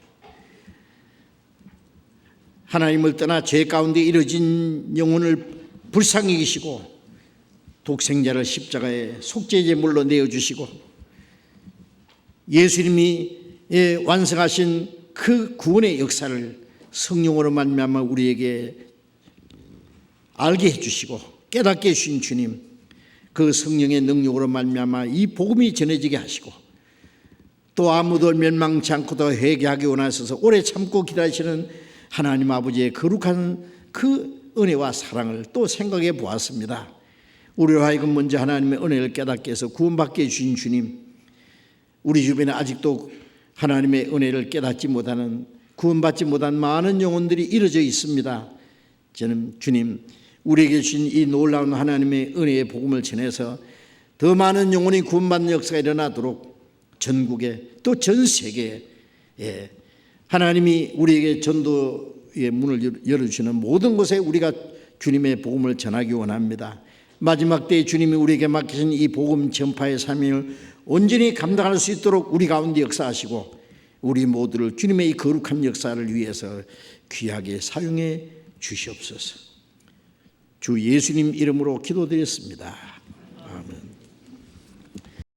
하나님을 떠나 죄 가운데 이뤄진 영혼을 불쌍히 여기시고 독생자를 십자가에 속죄제물로 내어주시고 예수님이 완성하신 그 구원의 역사를 성령으로 말미암아 우리에게 알게 해주시고 깨닫게 해주신 주님, 그 성령의 능력으로 말미암아 이 복음이 전해지게 하시고 또 아무도 멸망치 않고 더 회개하기 원하셔서 오래 참고 기다리시는 하나님 아버지의 거룩한 그 은혜와 사랑을 또 생각해 보았습니다. 우리로 하여금 먼저 하나님의 은혜를 깨닫게 해서 구원받게 해주신 주님, 우리 주변에 아직도 하나님의 은혜를 깨닫지 못하는 구원받지 못한 많은 영혼들이 이루어져 있습니다. 저는 주님, 우리에게 주신 이 놀라운 하나님의 은혜의 복음을 전해서 더 많은 영혼이 구원받는 역사가 일어나도록 전국에 또 전 세계에 하나님이 우리에게 전도의 문을 열어주시는 모든 곳에 우리가 주님의 복음을 전하기 원합니다. 마지막 때에 주님이 우리에게 맡기신 이 복음 전파의 사명을 온전히 감당할 수 있도록 우리 가운데 역사하시고 우리 모두를 주님의 이 거룩한 역사를 위해서 귀하게 사용해 주시옵소서. 주 예수님 이름으로 기도드렸습니다.